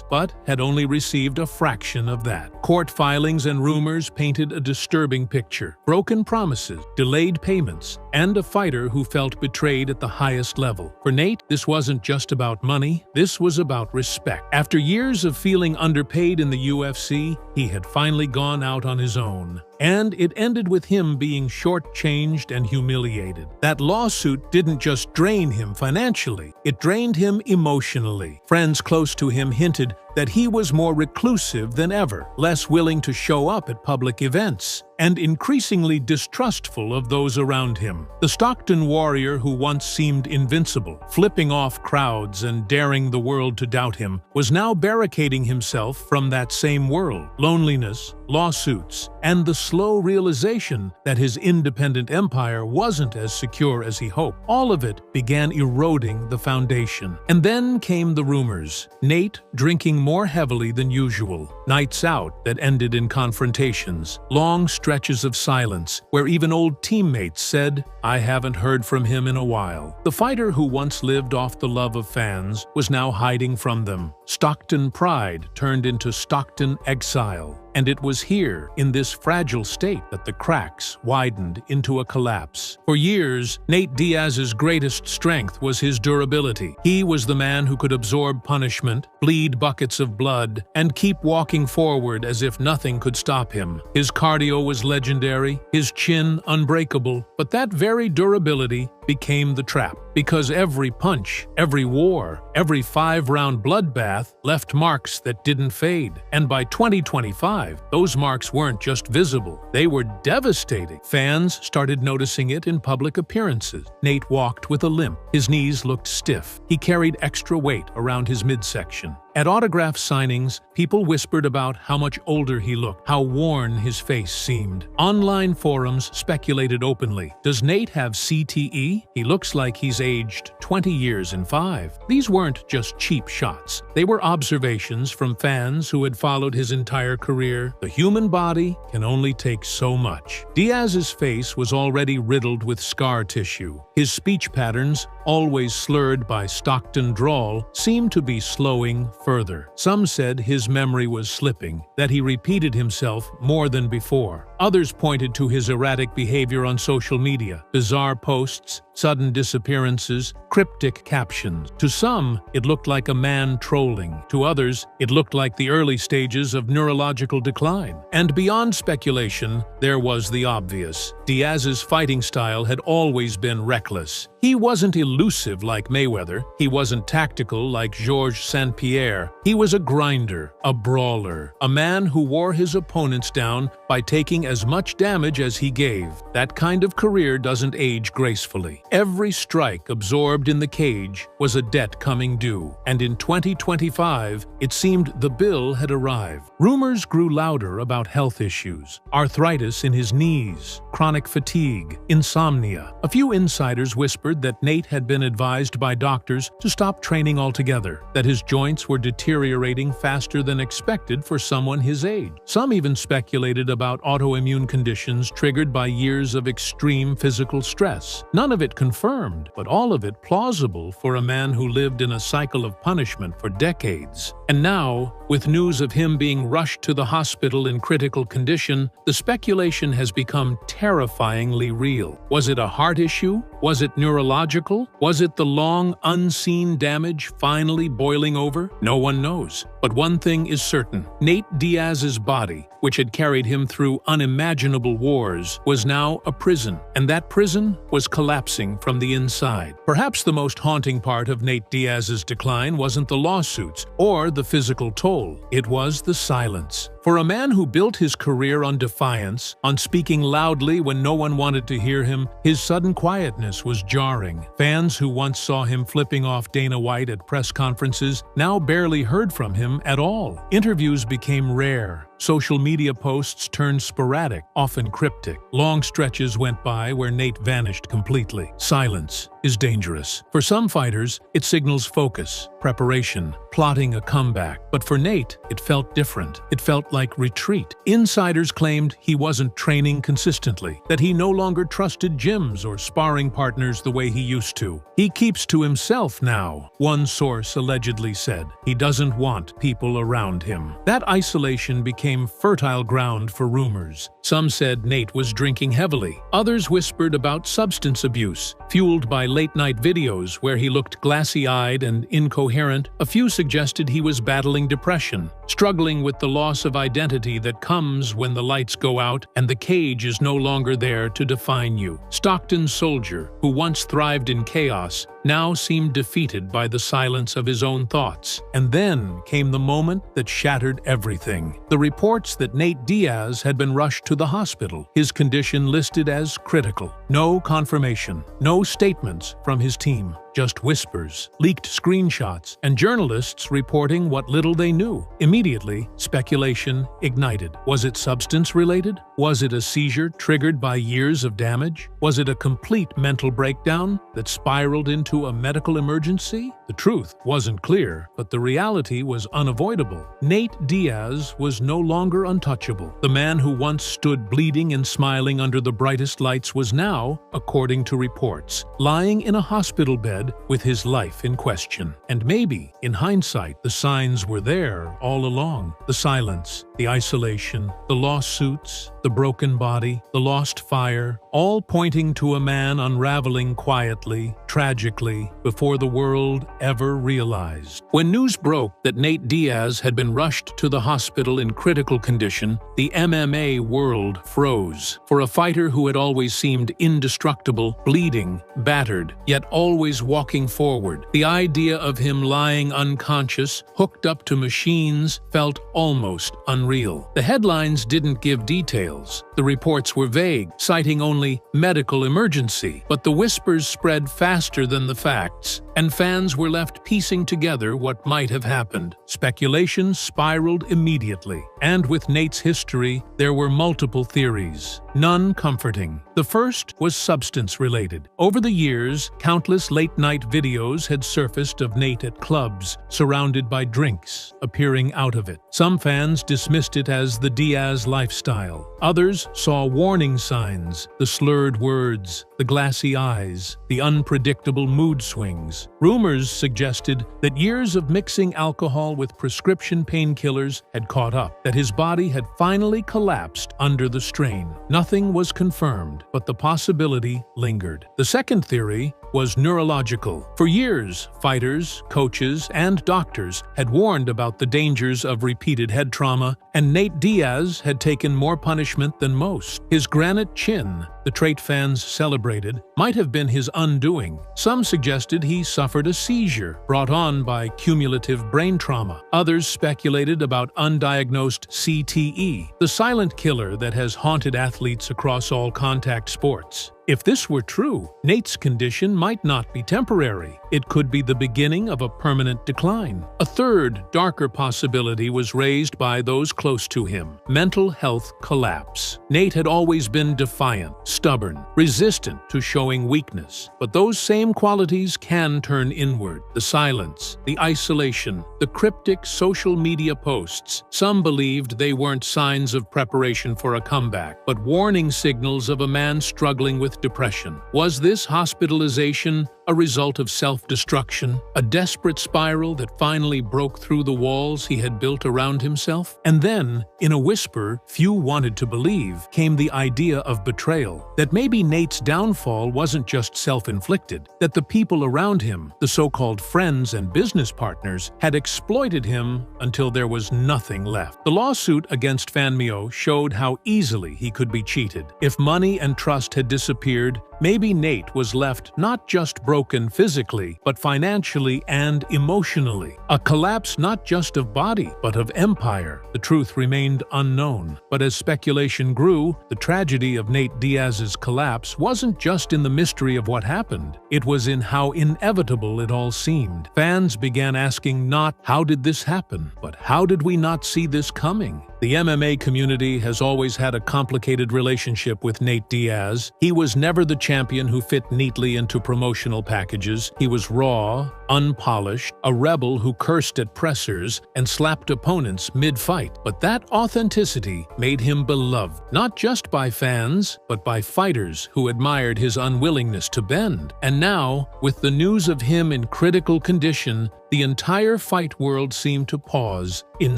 A: but had only received a fraction of that. Court filings and rumors painted a disturbing picture. Broken promises, delayed payments, and a fighter who felt betrayed at the highest level. For Nate, this wasn't just about money, this was about respect. After years of feeling underpaid in the UFC, he had finally gone out on his own. And it ended with him being shortchanged and humiliated. That lawsuit didn't just drain him financially, it drained him emotionally. Friends close to him hinted that he was more reclusive than ever, less willing to show up at public events, and increasingly distrustful of those around him. The Stockton warrior who once seemed invincible, flipping off crowds and daring the world to doubt him, was now barricading himself from that same world. Loneliness, lawsuits, and the slow realization that his independent empire wasn't as secure as he hoped. All of it began eroding the foundation. And then came the rumors. Nate drinking more heavily than usual, nights out that ended in confrontations, long stretches of silence where even old teammates said, "I haven't heard from him in a while." The fighter who once lived off the love of fans was now hiding from them. Stockton pride turned into Stockton exile. And it was here, in this fragile state, that the cracks widened into a collapse. For years, Nate Diaz's greatest strength was his durability. He was the man who could absorb punishment, bleed buckets of blood, and keep walking forward as if nothing could stop him. His cardio was legendary, his chin unbreakable, but that very durability became the trap. Because every punch, every war, every 5-round bloodbath left marks that didn't fade. And by 2025, those marks weren't just visible, they were devastating. Fans started noticing it in public appearances. Nate walked with a limp. His knees looked stiff. He carried extra weight around his midsection. At autograph signings, people whispered about how much older he looked, how worn his face seemed. Online forums speculated openly. Does Nate have CTE? He looks like he's aged 20 years in 5. These weren't just cheap shots. They were observations from fans who had followed his entire career. The human body can only take so much. Diaz's face was already riddled with scar tissue. His speech patterns, always slurred by Stockton drawl, seemed to be slowing further. Some said his memory was slipping, that he repeated himself more than before. Others pointed to his erratic behavior on social media, bizarre posts, sudden disappearances, cryptic captions. To some, it looked like a man trolling. To others, it looked like the early stages of neurological decline. And beyond speculation, there was the obvious. Diaz's fighting style had always been reckless. He wasn't elusive like Mayweather. He wasn't tactical like Georges St-Pierre. He was a grinder, a brawler, a man who wore his opponents down by taking as much damage as he gave. That kind of career doesn't age gracefully. Every strike absorbed in the cage was a debt coming due, and in 2025, it seemed the bill had arrived. Rumors grew louder about health issues, arthritis in his knees, chronic fatigue, insomnia. A few insiders whispered that Nate had been advised by doctors to stop training altogether, that his joints were deteriorating faster than expected for someone his age. Some even speculated about autoimmune conditions triggered by years of extreme physical stress. None of it confirmed, but all of it plausible for a man who lived in a cycle of punishment for decades. And now, with news of him being rushed to the hospital in critical condition, the speculation has become terrifyingly real. Was it a heart issue? Was it neurological? Was it the long, unseen damage finally boiling over? No one knows. But one thing is certain. Nate Diaz's body, which had carried him through unimaginable wars, was now a prison, and that prison was collapsing from the inside. Perhaps the most haunting part of Nate Diaz's decline wasn't the lawsuits or the physical toll. It was the silence. For a man who built his career on defiance, on speaking loudly when no one wanted to hear him, his sudden quietness was jarring. Fans who once saw him flipping off Dana White at press conferences now barely heard from him at all. Interviews became rare. Social media posts turned sporadic, often cryptic. Long stretches went by where Nate vanished completely. Silence is dangerous. For some fighters, it signals focus, preparation, plotting a comeback. But for Nate, it felt different. It felt like retreat. Insiders claimed he wasn't training consistently, that he no longer trusted gyms or sparring partners the way he used to. He keeps to himself now, one source allegedly said. He doesn't want people around him. That isolation became fertile ground for rumors. Some said Nate was drinking heavily. Others whispered about substance abuse, fueled by late-night videos where he looked glassy-eyed and incoherent. A few suggested he was battling depression, struggling with the loss of identity that comes when the lights go out and the cage is no longer there to define you. Stockton's soldier, who once thrived in chaos, now seemed defeated by the silence of his own thoughts. And then came the moment that shattered everything. The reports that Nate Diaz had been rushed to the hospital, his condition listed as critical. No confirmation, no statements from his team. Just whispers, leaked screenshots, and journalists reporting what little they knew. Immediately, speculation ignited. Was it substance-related? Was it a seizure triggered by years of damage? Was it a complete mental breakdown that spiraled into a medical emergency? The truth wasn't clear, but the reality was unavoidable. Nate Diaz was no longer untouchable. The man who once stood bleeding and smiling under the brightest lights was now, according to reports, lying in a hospital bed with his life in question. And maybe, in hindsight, the signs were there all along. The silence, the isolation, the lawsuits, the broken body, the lost fire, all pointing to a man unraveling quietly, tragically, before the world ever realized. When news broke that Nate Diaz had been rushed to the hospital in critical condition, the MMA world froze. For a fighter who had always seemed indestructible, bleeding, battered, yet always walking forward, the idea of him lying unconscious, hooked up to machines, felt almost unreal. The headlines didn't give details. The reports were vague, citing only medical emergency, but the whispers spread faster than the facts, and fans were left piecing together what might have happened. Speculation spiraled immediately, and with Nate's history, there were multiple theories, none comforting. The first was substance-related. Over the years, countless late-night videos had surfaced of Nate at clubs, surrounded by drinks, appearing out of it. Some fans dismissed it as the Diaz lifestyle. Others saw warning signs, the slurred words, the glassy eyes, the unpredictable mood swings. Rumors suggested that years of mixing alcohol with prescription painkillers had caught up, that his body had finally collapsed under the strain. Nothing was confirmed, but the possibility lingered. The second theory was neurological. For years, fighters, coaches, and doctors had warned about the dangers of repeated head trauma, and Nate Diaz had taken more punishment than most. His granite chin, the trait fans celebrated, might have been his undoing. Some suggested he suffered a seizure brought on by cumulative brain trauma. Others speculated about undiagnosed CTE, the silent killer that has haunted athletes across all contact sports. If this were true, Nate's condition might not be temporary. It could be the beginning of a permanent decline. A third, darker possibility was raised by those close to him: mental health collapse. Nate had always been defiant, stubborn, resistant to showing weakness. But those same qualities can turn inward. The silence, the isolation, the cryptic social media posts. Some believed they weren't signs of preparation for a comeback, but warning signals of a man struggling with deep depression. Was this hospitalization a result of self-destruction, a desperate spiral that finally broke through the walls he had built around himself? And then, in a whisper few wanted to believe, came the idea of betrayal, that maybe Nate's downfall wasn't just self-inflicted, that the people around him, the so-called friends and business partners, had exploited him until there was nothing left. The lawsuit against Fanmio showed how easily he could be cheated. If money and trust had disappeared, maybe Nate was left not just broken physically, but financially and emotionally. A collapse not just of body, but of empire. The truth remained unknown. But as speculation grew, the tragedy of Nate Diaz's collapse wasn't just in the mystery of what happened. It was in how inevitable it all seemed. Fans began asking not, "How did this happen?" but "How did we not see this coming?" The MMA community has always had a complicated relationship with Nate Diaz. He was never the champion who fit neatly into promotional packages. He was raw, unpolished, a rebel who cursed at pressers and slapped opponents mid-fight. But that authenticity made him beloved, not just by fans, but by fighters who admired his unwillingness to bend. And now, with the news of him in critical condition, the entire fight world seemed to pause in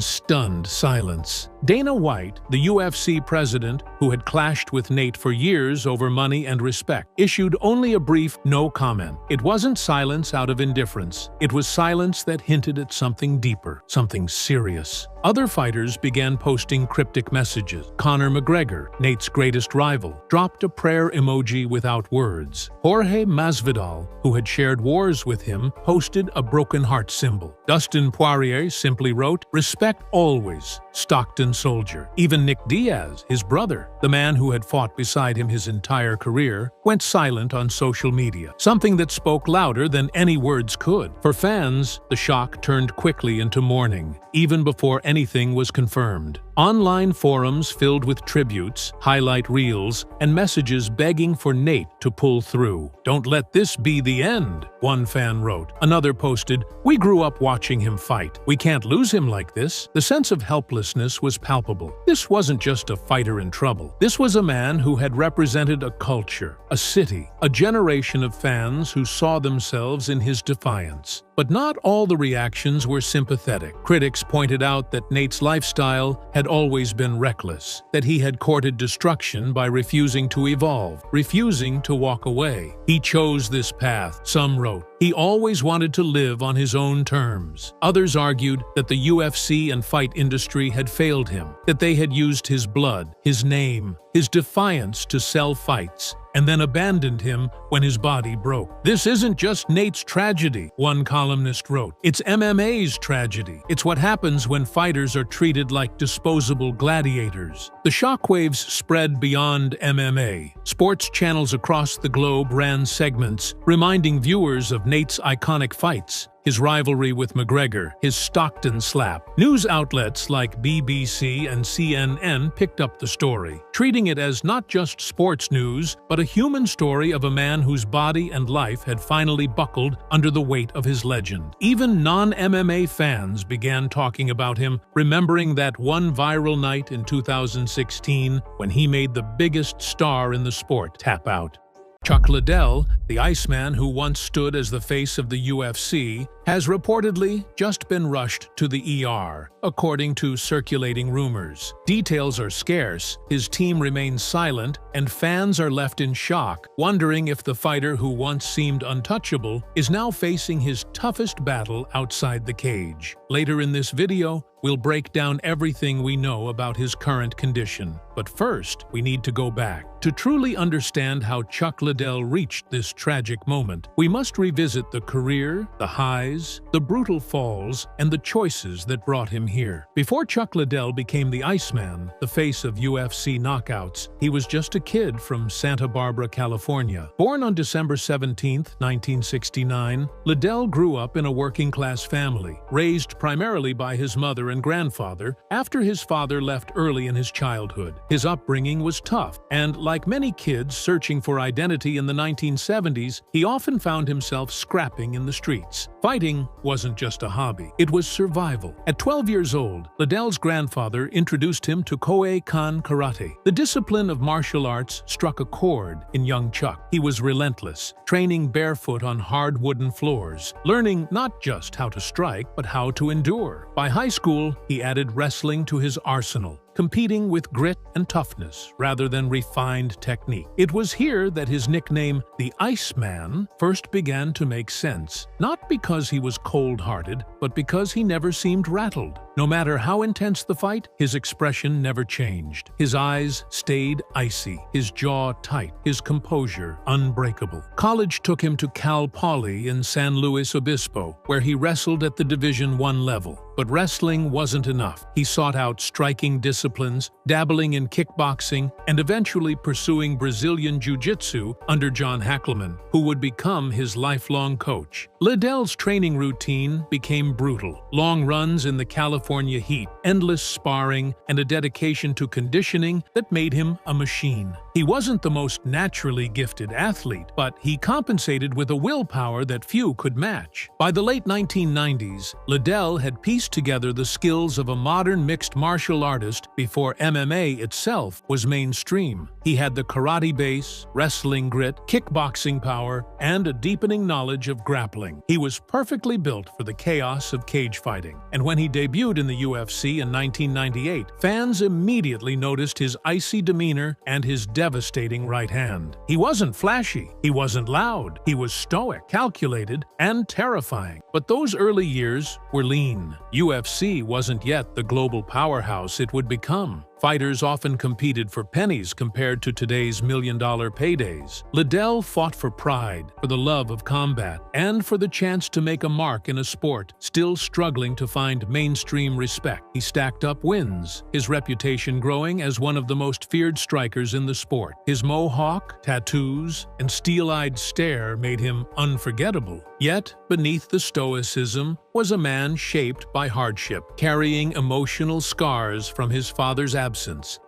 A: stunned silence. Dana White, the UFC president, who had clashed with Nate for years over money and respect, issued only a brief no comment. It wasn't silence out of indifference. It was silence that hinted at something deeper, something serious. Other fighters began posting cryptic messages. Conor McGregor, Nate's greatest rival, dropped a prayer emoji without words. Jorge Masvidal, who had shared wars with him, posted a broken heart symbol. Dustin Poirier simply wrote, "Respect always, Stockton soldier." Even Nick Diaz, his brother, the man who had fought beside him his entire career, went silent on social media, something that spoke louder than any words could. For fans, the shock turned quickly into mourning, even before anything was confirmed. Online forums filled with tributes, highlight reels, and messages begging for Nate to pull through. "Don't let this be the end," one fan wrote. Another posted, "We grew up watching him fight. We can't lose him like this." The sense of helplessness was palpable. This wasn't just a fighter in trouble. This was a man who had represented a culture, a city, a generation of fans who saw themselves in his defiance. But not all the reactions were sympathetic. Critics pointed out that Nate's lifestyle had always been reckless, that he had courted destruction by refusing to evolve, refusing to walk away. He chose this path, some wrote. He always wanted to live on his own terms. Others argued that the UFC and fight industry had failed him, that they had used his blood, his name, his defiance to sell fights, and then abandoned him when his body broke. "This isn't just Nate's tragedy," one columnist wrote. "It's MMA's tragedy. It's what happens when fighters are treated like disposable gladiators." The shockwaves spread beyond MMA. Sports channels across the globe ran segments reminding viewers of Nate's iconic fights, his rivalry with McGregor, his Stockton slap. News outlets like BBC and CNN picked up the story, treating it as not just sports news, but a human story of a man whose body and life had finally buckled under the weight of his legend. Even non-MMA fans began talking about him, remembering that one viral night in 2016 when he made the biggest star in the sport tap out. Chuck Liddell, the Iceman who once stood as the face of the UFC, has reportedly just been rushed to the ER, according to circulating rumors. Details are scarce, his team remains silent, and fans are left in shock, wondering if the fighter who once seemed untouchable is now facing his toughest battle outside the cage. Later in this video, we'll break down everything we know about his current condition. But first, we need to go back. To truly understand how Chuck Liddell reached this tragic moment, we must revisit the career, the highs, the brutal falls, and the choices that brought him here. Before Chuck Liddell became the Iceman, the face of UFC knockouts, he was just a kid from Santa Barbara, California. Born on December 17, 1969, Liddell grew up in a working-class family, raised primarily by his mother and grandfather after his father left early in his childhood. His upbringing was tough, and like many kids searching for identity in the 1970s, he often found himself scrapping in the streets. Fighting fighting wasn't just a hobby, it was survival. At 12 years old, Liddell's grandfather introduced him to Koei-kan karate. The discipline of martial arts struck a chord in young Chuck. He was relentless, training barefoot on hard wooden floors, learning not just how to strike, but how to endure. By high school, he added wrestling to his arsenal, competing with grit and toughness rather than refined technique. It was here that his nickname, the Iceman, first began to make sense, not because he was cold-hearted, but because he never seemed rattled. No matter how intense the fight, his expression never changed. His eyes stayed icy, his jaw tight, his composure unbreakable. College took him to Cal Poly in San Luis Obispo, where he wrestled at the Division I level. But wrestling wasn't enough. He sought out striking disciplines, dabbling in kickboxing, and eventually pursuing Brazilian Jiu-Jitsu under John Hackleman, who would become his lifelong coach. Liddell's training routine became brutal. Long runs in the California heat, endless sparring, and a dedication to conditioning that made him a machine. He wasn't the most naturally gifted athlete, but he compensated with a willpower that few could match. By the late 1990s, Liddell had pieced together the skills of a modern mixed martial artist before MMA itself was mainstream. He had the karate base, wrestling grit, kickboxing power, and a deepening knowledge of grappling. He was perfectly built for the chaos of cage fighting. And when he debuted in the UFC in 1998, fans immediately noticed his icy demeanor and his devastating right hand. He wasn't flashy, he wasn't loud, he was stoic, calculated, and terrifying. But those early years were lean. UFC wasn't yet the global powerhouse it would become. Fighters often competed for pennies compared to today's million-dollar paydays. Liddell fought for pride, for the love of combat, and for the chance to make a mark in a sport still struggling to find mainstream respect. He stacked up wins, his reputation growing as one of the most feared strikers in the sport. His mohawk, tattoos, and steel-eyed stare made him unforgettable. Yet, beneath the stoicism was a man shaped by hardship, carrying emotional scars from his father's absence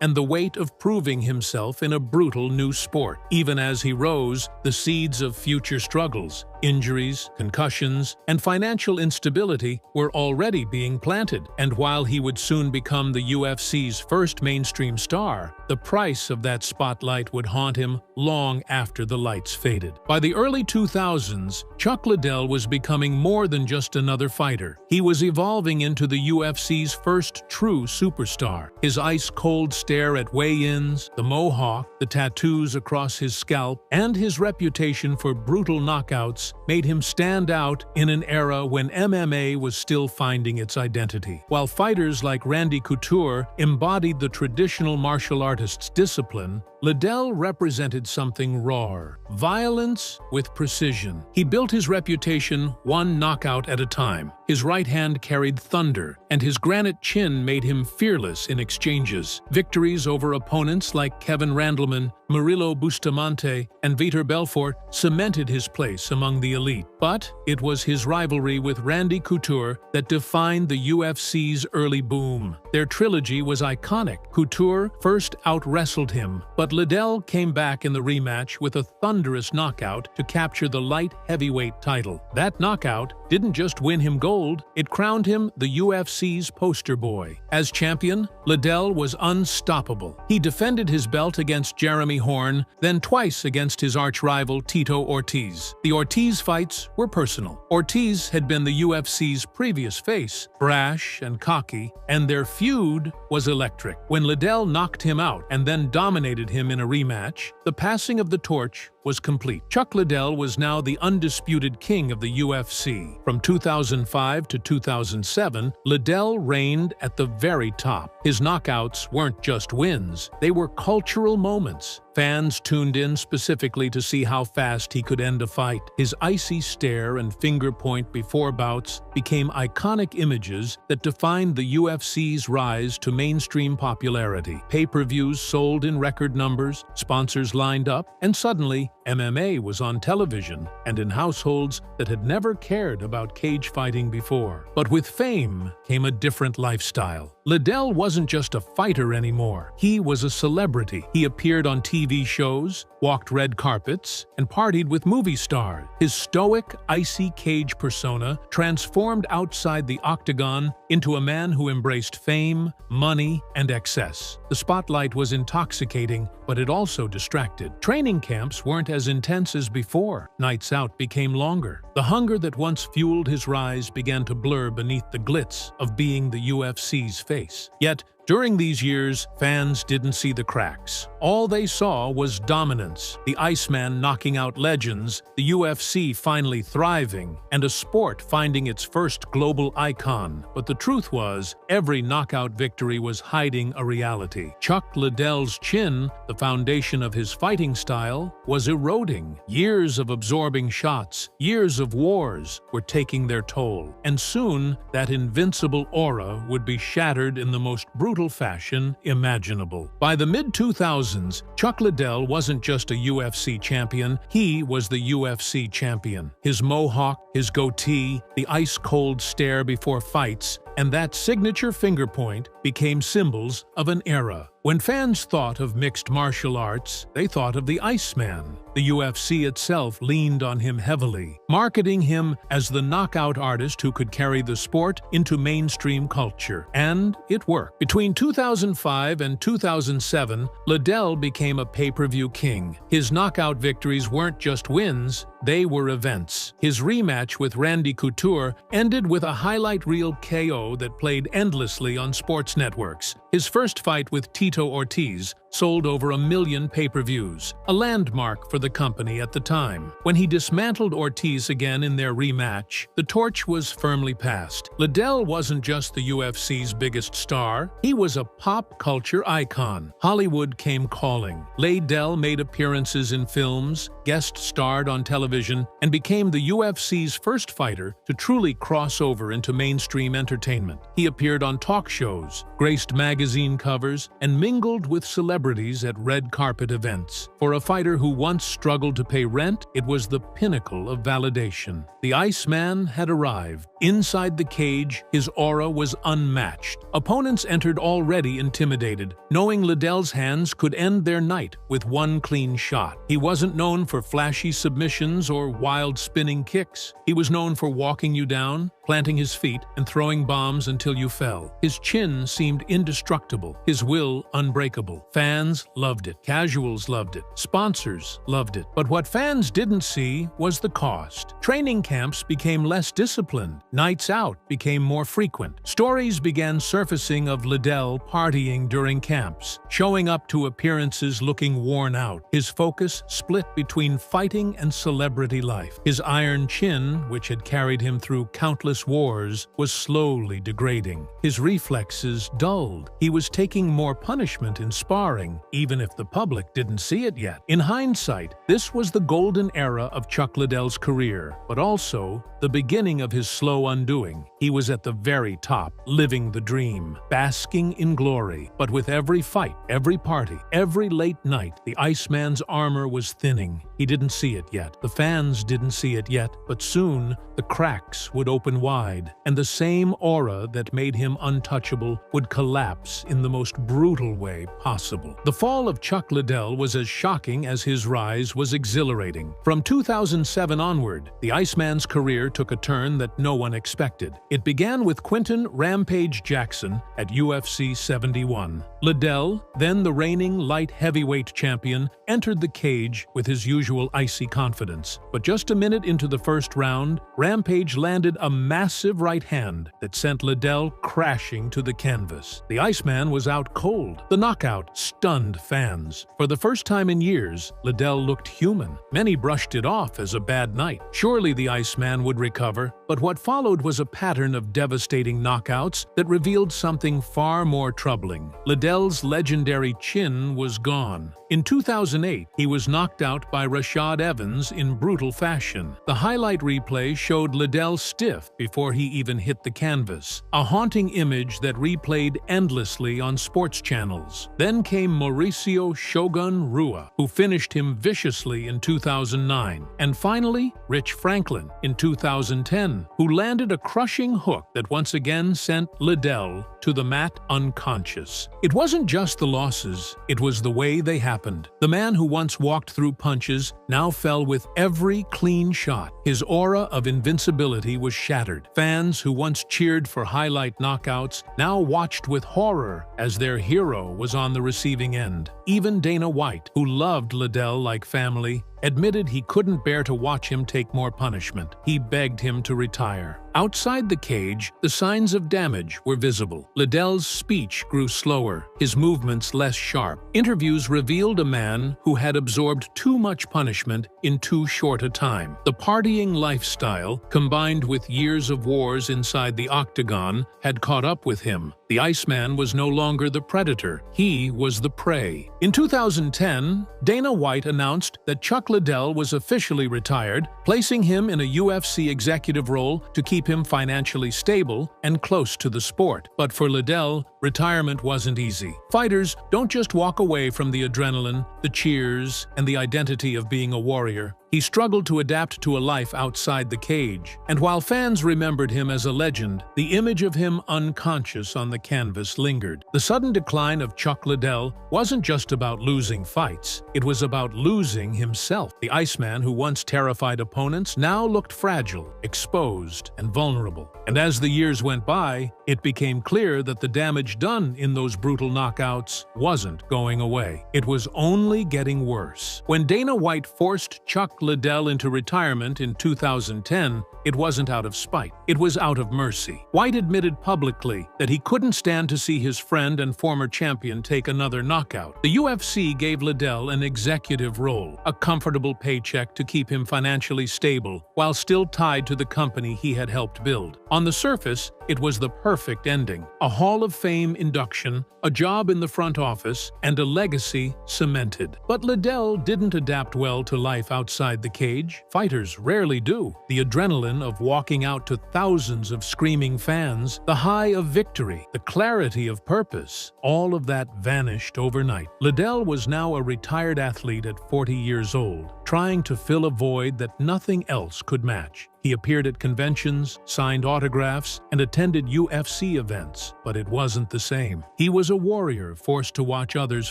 A: and the weight of proving himself in a brutal new sport. Even as he rose, the seeds of future struggles, injuries, concussions, and financial instability were already being planted. And while he would soon become the UFC's first mainstream star, the price of that spotlight would haunt him long after the lights faded. By the early 2000s, Chuck Liddell was becoming more than just another fighter. He was evolving into the UFC's first true superstar. His ice-cold stare at weigh-ins, the mohawk, the tattoos across his scalp, and his reputation for brutal knockouts made him stand out in an era when MMA was still finding its identity. While fighters like Randy Couture embodied the traditional martial artist's discipline, Liddell represented something raw, violence with precision. He built his reputation one knockout at a time. His right hand carried thunder, and his granite chin made him fearless in exchanges. Victories over opponents like Kevin Randleman, Murilo Bustamante, and Vitor Belfort cemented his place among the elite. But it was his rivalry with Randy Couture that defined the UFC's early boom. Their trilogy was iconic. Couture first out-wrestled him, but Liddell came back in the rematch with a thunderous knockout to capture the light heavyweight title. That knockout didn't just win him gold, it crowned him the UFC's poster boy. As champion, Liddell was unstoppable. He defended his belt against Jeremy Horn, then twice against his arch-rival Tito Ortiz. The Ortiz fights were personal. Ortiz had been the UFC's previous face, brash and cocky, and their feud was electric. When Liddell knocked him out and then dominated him in a rematch, the passing of the torch was complete. Chuck Liddell was now the undisputed king of the UFC. From 2005 to 2007, Liddell reigned at the very top. His knockouts weren't just wins, they were cultural moments. Fans tuned in specifically to see how fast he could end a fight. His icy stare and finger point before bouts became iconic images that defined the UFC's rise to mainstream popularity. Pay-per-views sold in record numbers, sponsors lined up, and suddenly, MMA was on television and in households that had never cared about cage fighting before. But with fame came a different lifestyle. Liddell wasn't just a fighter anymore. He was a celebrity. He appeared on TV shows, walked red carpets, and partied with movie stars. His stoic, icy cage persona transformed outside the Octagon into a man who embraced fame, money, and excess. The spotlight was intoxicating, but it also distracted. Training camps weren't as intense as before. Nights out became longer. The hunger that once fueled his rise began to blur beneath the glitz of being the UFC's face. Yet, during these years, fans didn't see the cracks. All they saw was dominance, the Iceman knocking out legends, the UFC finally thriving, and a sport finding its first global icon. But the truth was, every knockout victory was hiding a reality. Chuck Liddell's chin, the foundation of his fighting style, was eroding. Years of absorbing shots, years of wars were taking their toll. And soon, that invincible aura would be shattered in the most brutal fashion imaginable. By the mid-2000s, Chuck Liddell wasn't just a UFC champion, he was the UFC champion. His mohawk, his goatee, the ice-cold stare before fights, and that signature finger point became symbols of an era. When fans thought of mixed martial arts, they thought of the Iceman. The UFC itself leaned on him heavily, marketing him as the knockout artist who could carry the sport into mainstream culture. And it worked. Between 2005 and 2007, Liddell became a pay-per-view king. His knockout victories weren't just wins, they were events. His rematch with Randy Couture ended with a highlight reel KO that played endlessly on sports networks. His first fight with Tito Ortiz sold over 1 million pay-per-views, a landmark for the company at the time. When he dismantled Ortiz again in their rematch, the torch was firmly passed. Liddell wasn't just the UFC's biggest star, he was a pop culture icon. Hollywood came calling. Liddell made appearances in films, guest starred on television, and became the UFC's first fighter to truly cross over into mainstream entertainment. He appeared on talk shows, graced magazine covers, and mingled with celebrities at red carpet events. For a fighter who once struggled to pay rent, it was the pinnacle of validation. The Iceman had arrived. Inside the cage, his aura was unmatched. Opponents entered already intimidated, knowing Liddell's hands could end their night with one clean shot. He wasn't known for flashy submissions or wild spinning kicks. He was known for walking you down, planting his feet, and throwing bombs until you fell. His chin seemed indestructible, his will unbreakable. Fans loved it. Casuals loved it. Sponsors loved it. But what fans didn't see was the cost. Training camps became less disciplined. Nights out became more frequent. Stories began surfacing of Liddell partying during camps, showing up to appearances looking worn out. His focus split between fighting and celebrity life. His iron chin, which had carried him through countless wars, was slowly degrading. His reflexes dulled. He was taking more punishment in sparring, even if the public didn't see it yet. In hindsight, this was the golden era of Chuck Liddell's career, but also the beginning of his slow undoing. He was at the very top, living the dream, basking in glory. But with every fight, every party, every late night, the Iceman's armor was thinning. He didn't see it yet. The fans didn't see it yet, but soon the cracks would open wide, and the same aura that made him untouchable would collapse in the most brutal way possible. The fall of Chuck Liddell was as shocking as his rise was exhilarating. From 2007 onward, the Iceman's career took a turn that no one expected. It began with Quinton "Rampage" Jackson at UFC 71. Liddell, then the reigning light heavyweight champion, entered the cage with his usual icy confidence. But just a minute into the first round, Rampage landed a massive right hand that sent Liddell crashing to the canvas. The Iceman was out cold. The knockout stunned fans. For the first time in years, Liddell looked human. Many brushed it off as a bad night. Surely the Iceman would recover, but what followed was a pattern of devastating knockouts that revealed something far more troubling. Liddell's legendary chin was gone. In 2008, he was knocked out by Rashad Evans in brutal fashion. The highlight replay showed Liddell stiff before he even hit the canvas, a haunting image that replayed endlessly on sports channels. Then came Mauricio "Shogun" Rua, who finished him viciously in 2009. And finally, Rich Franklin in 2010, who landed a crushing hook that once again sent Liddell to the mat unconscious. It wasn't just the losses, it was the way they happened. The man who once walked through punches now fell with every clean shot. His aura of invincibility was shattered. Fans who once cheered for highlight knockouts now watched with horror as their hero was on the receiving end. Even Dana White, who loved Liddell like family, admitted he couldn't bear to watch him take more punishment. He begged him to retire. Outside the cage, the signs of damage were visible. Liddell's speech grew slower, his movements less sharp. Interviews revealed a man who had absorbed too much punishment in too short a time. The partying lifestyle, combined with years of wars inside the Octagon, had caught up with him. The Iceman was no longer the predator, he was the prey. In 2010, Dana White announced that Chuck Liddell was officially retired, placing him in a UFC executive role to keep him financially stable and close to the sport. But for Liddell, retirement wasn't easy. Fighters don't just walk away from the adrenaline, the cheers, and the identity of being a warrior. He struggled to adapt to a life outside the cage, and while fans remembered him as a legend, the image of him unconscious on the canvas lingered. The sudden decline of Chuck Liddell wasn't just about losing fights, it was about losing himself. The Iceman, who once terrified opponents, now looked fragile, exposed, and vulnerable. And as the years went by, it became clear that the damage done in those brutal knockouts wasn't going away. It was only getting worse. When Dana White forced Chuck Liddell into retirement in 2010, it wasn't out of spite. It was out of mercy. White admitted publicly that he couldn't stand to see his friend and former champion take another knockout. The UFC gave Liddell an executive role, a comfortable paycheck to keep him financially stable, while still tied to the company he had helped build. On the surface, it was the perfect ending. A Hall of Fame induction, a job in the front office, and a legacy cemented. But Liddell didn't adapt well to life outside the cage. Fighters rarely do. The adrenaline of walking out to thousands of screaming fans, the high of victory, the clarity of purpose, all of that vanished overnight. Liddell was now a retired athlete at 40 years old, trying to fill a void that nothing else could match. He appeared at conventions, signed autographs, and attended UFC events, but it wasn't the same. He was a warrior forced to watch others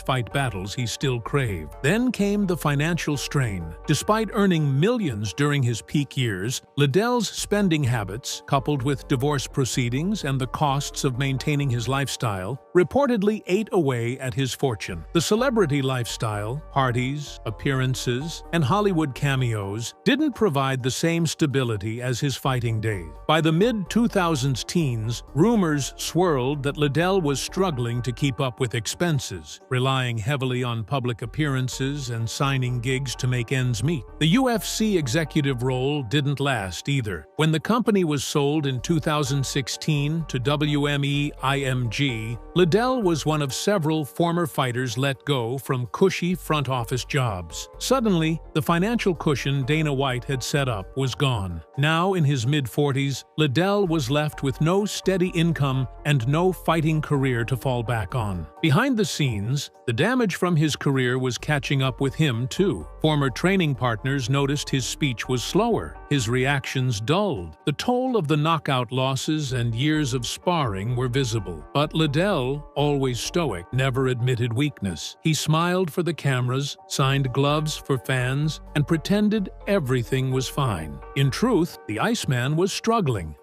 A: fight battles he still craved. Then came the financial strain. Despite earning millions during his peak years, Liddell's spending habits, coupled with divorce proceedings and the costs of maintaining his lifestyle, reportedly ate away at his fortune. The celebrity lifestyle, parties, appearances, and Hollywood cameos didn't provide the same stability as his fighting days. By the mid-2000s teens, rumors swirled that Liddell was struggling to keep up with expenses, relying heavily on public appearances and signing gigs to make ends meet. The UFC executive role didn't last either. When the company was sold in 2016 to WME-IMG, Liddell was one of several former fighters let go from cushy front office jobs. Suddenly, the financial cushion Dana White had set up was gone. Now in his mid-40s, Liddell was left with no steady income and no fighting career to fall back on. Behind the scenes, the damage from his career was catching up with him too. Former training partners noticed his speech was slower, his reactions dulled. The toll of the knockout losses and years of sparring were visible. But Liddell, always stoic, never admitted weakness. He smiled for the cameras, signed gloves for fans, and pretended everything was fine. In truth, the Iceman was struggling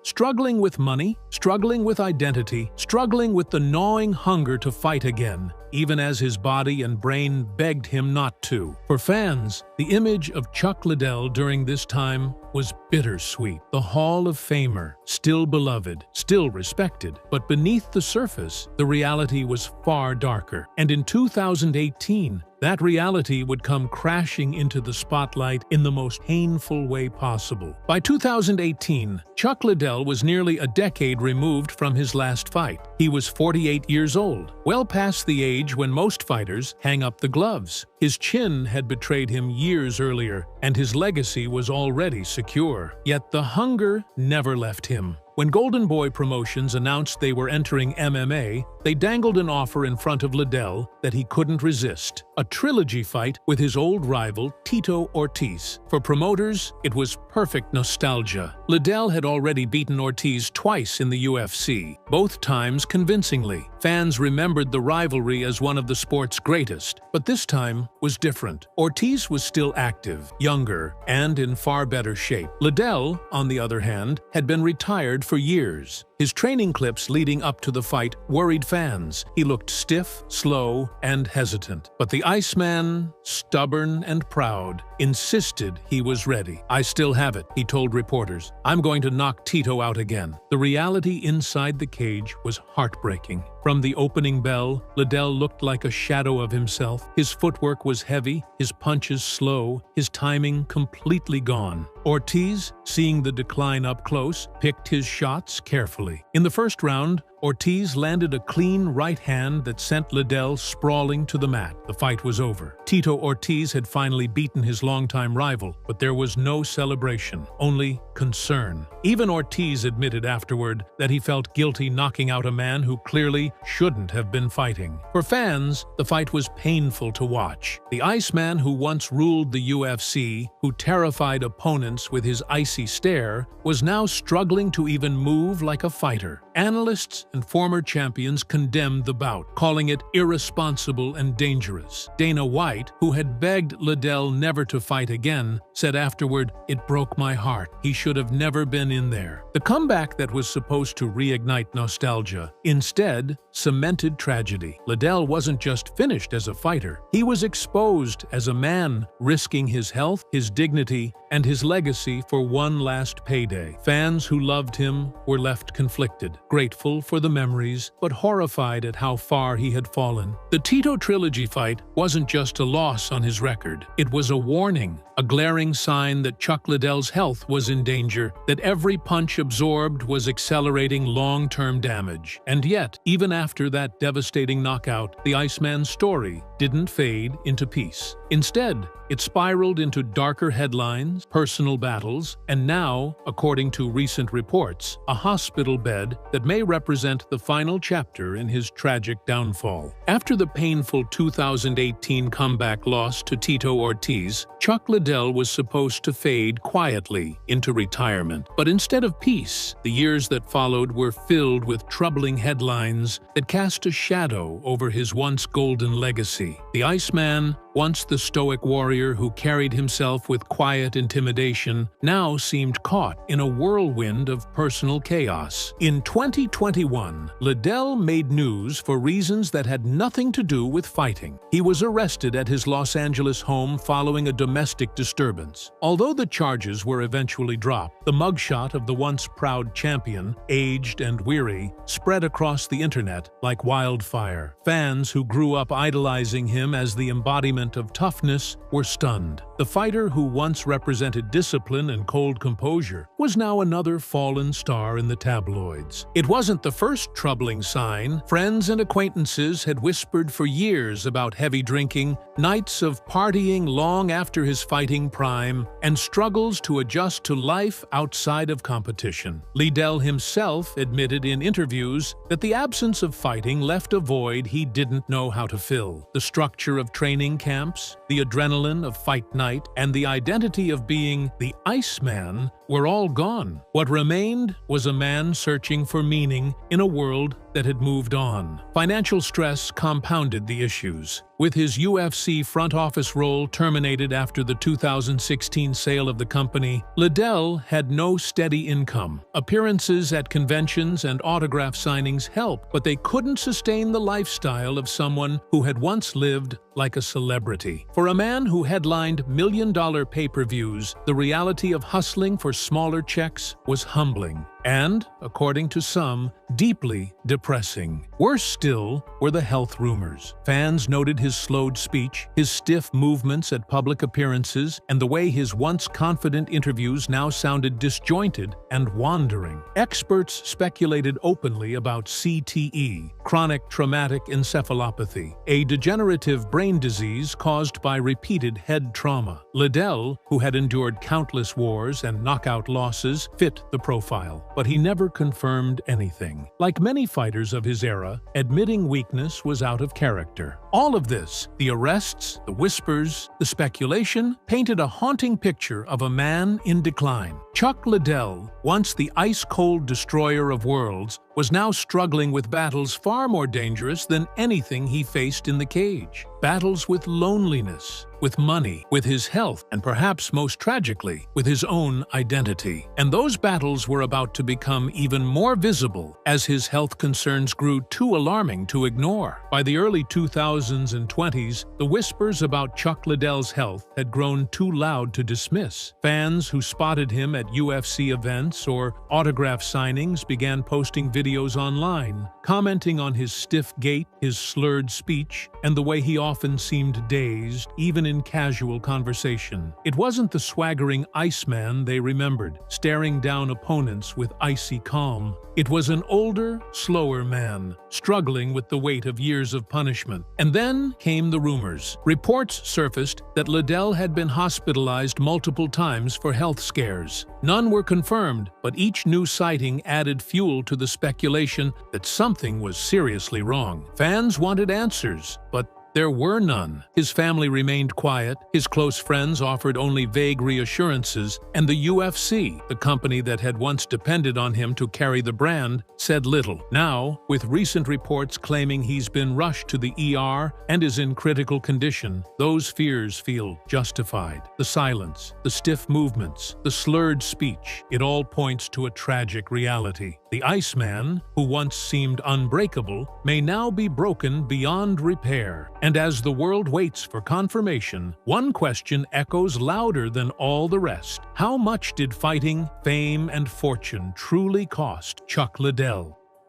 A: with money, struggling with identity, struggling with the gnawing hunger to fight again, even as his body and brain begged him not to. For fans, the image of Chuck Liddell during this time was bittersweet. The Hall of Famer, still beloved, still respected, but beneath the surface, the reality was far darker. And in 2018, that reality would come crashing into the spotlight in the most painful way possible. By 2018, Chuck Liddell was nearly a decade removed from his last fight. He was 48 years old, well past the age when most fighters hang up the gloves. His chin had betrayed him years earlier, and his legacy was already secure. Yet the hunger never left him. When Golden Boy Promotions announced they were entering MMA, they dangled an offer in front of Liddell that he couldn't resist: a trilogy fight with his old rival, Tito Ortiz. For promoters, it was perfect nostalgia. Liddell had already beaten Ortiz twice in the UFC, both times convincingly. Fans remembered the rivalry as one of the sport's greatest, but this time was different. Ortiz was still active, younger, and in far better shape. Liddell, on the other hand, had been retired for years. His training clips leading up to the fight worried fans. He looked stiff, slow, and hesitant. But the Iceman, stubborn and proud, insisted he was ready. "I still have it," he told reporters. "I'm going to knock Tito out again." The reality inside the cage was heartbreaking. From the opening bell, Liddell looked like a shadow of himself. His footwork was heavy, his punches slow, his timing completely gone. Ortiz, seeing the decline up close, picked his shots carefully. In the first round, Ortiz landed a clean right hand that sent Liddell sprawling to the mat. The fight was over. Tito Ortiz had finally beaten his longtime rival, but there was no celebration, only concern. Even Ortiz admitted afterward that he felt guilty knocking out a man who clearly shouldn't have been fighting. For fans, the fight was painful to watch. The Iceman who once ruled the UFC, who terrified opponents with his icy stare, was now struggling to even move like a fighter. Analysts and former champions condemned the bout, calling it irresponsible and dangerous. Dana White, who had begged Liddell never to fight again, said afterward, "It broke my heart. He should have never been in there." The comeback that was supposed to reignite nostalgia instead cemented tragedy. Liddell wasn't just finished as a fighter. He was exposed as a man, risking his health, his dignity, and his legacy for one last payday. Fans who loved him were left conflicted, grateful for the memories, but horrified at how far he had fallen. The Tito trilogy fight wasn't just a loss on his record. It was a warning, a glaring sign that Chuck Liddell's health was in danger, that every punch absorbed was accelerating long-term damage. And yet, even after that devastating knockout, the Iceman's story didn't fade into peace. Instead, it spiraled into darker headlines, personal battles, and now, according to recent reports, a hospital bed that may represent the final chapter in his tragic downfall. After the painful 2018 comeback loss to Tito Ortiz, Chuck Liddell was supposed to fade quietly into retirement. But instead of peace, the years that followed were filled with troubling headlines that cast a shadow over his once golden legacy. The Iceman, once the stoic warrior who carried himself with quiet intimidation, now seemed caught in a whirlwind of personal chaos. In 2021, Liddell made news for reasons that had nothing to do with fighting. He was arrested at his Los Angeles home following a domestic disturbance. Although the charges were eventually dropped, the mugshot of the once proud champion, aged and weary, spread across the internet like wildfire. Fans who grew up idolizing him as the embodiment of toughness were stunned. The fighter who once represented discipline and cold composure was now another fallen star in the tabloids. It wasn't the first troubling sign. Friends and acquaintances had whispered for years about heavy drinking, nights of partying long after his fighting prime, and struggles to adjust to life outside of competition. Liddell himself admitted in interviews that the absence of fighting left a void he didn't know how to fill. The structure of training camps, the adrenaline of fight night, and the identity of being the Iceman were all gone. What remained was a man searching for meaning in a world that had moved on. Financial stress compounded the issues. With his UFC front office role terminated after the 2016 sale of the company, Liddell had no steady income. Appearances at conventions and autograph signings helped, but they couldn't sustain the lifestyle of someone who had once lived like a celebrity. For a man who headlined million-dollar pay-per-views, the reality of hustling for smaller checks was humbling. and, according to some, deeply depressing. Worse still were the health rumors. Fans noted his slowed speech, his stiff movements at public appearances, and the way his once confident interviews now sounded disjointed and wandering. Experts speculated openly about CTE, chronic traumatic encephalopathy, a degenerative brain disease caused by repeated head trauma. Liddell, who had endured countless wars and knockout losses, fit the profile, but he never confirmed anything. Like many fighters of his era, admitting weakness was out of character. All of this, the arrests, the whispers, the speculation, painted a haunting picture of a man in decline. Chuck Liddell, once the ice-cold destroyer of worlds, was now struggling with battles far more dangerous than anything he faced in the cage. Battles with loneliness, with money, with his health, and perhaps most tragically, with his own identity. And those battles were about to become even more visible as his health concerns grew too alarming to ignore. By the early 2000s and 20s, the whispers about Chuck Liddell's health had grown too loud to dismiss. Fans who spotted him at UFC events or autograph signings began posting videos online, commenting on his stiff gait, his slurred speech, and the way he often seemed dazed, even in casual conversation. It wasn't the swaggering Iceman they remembered, staring down opponents with icy calm. It was an older, slower man, struggling with the weight of years of punishment. And then came the rumors. Reports surfaced that Liddell had been hospitalized multiple times for health scares. None were confirmed, but each new sighting added fuel to the speculation that something was seriously wrong. Fans wanted answers, but there were none. His family remained quiet, his close friends offered only vague reassurances, and the UFC, the company that had once depended on him to carry the brand, said little. Now, with recent reports claiming he's been rushed to the ER and is in critical condition, those fears feel justified. The silence, the stiff movements, the slurred speech, it all points to a tragic reality. The Iceman, who once seemed unbreakable, may now be broken beyond repair. And as the world waits for confirmation, one question echoes louder than all the rest. How much did fighting, fame, and fortune truly cost Chuck Liddell?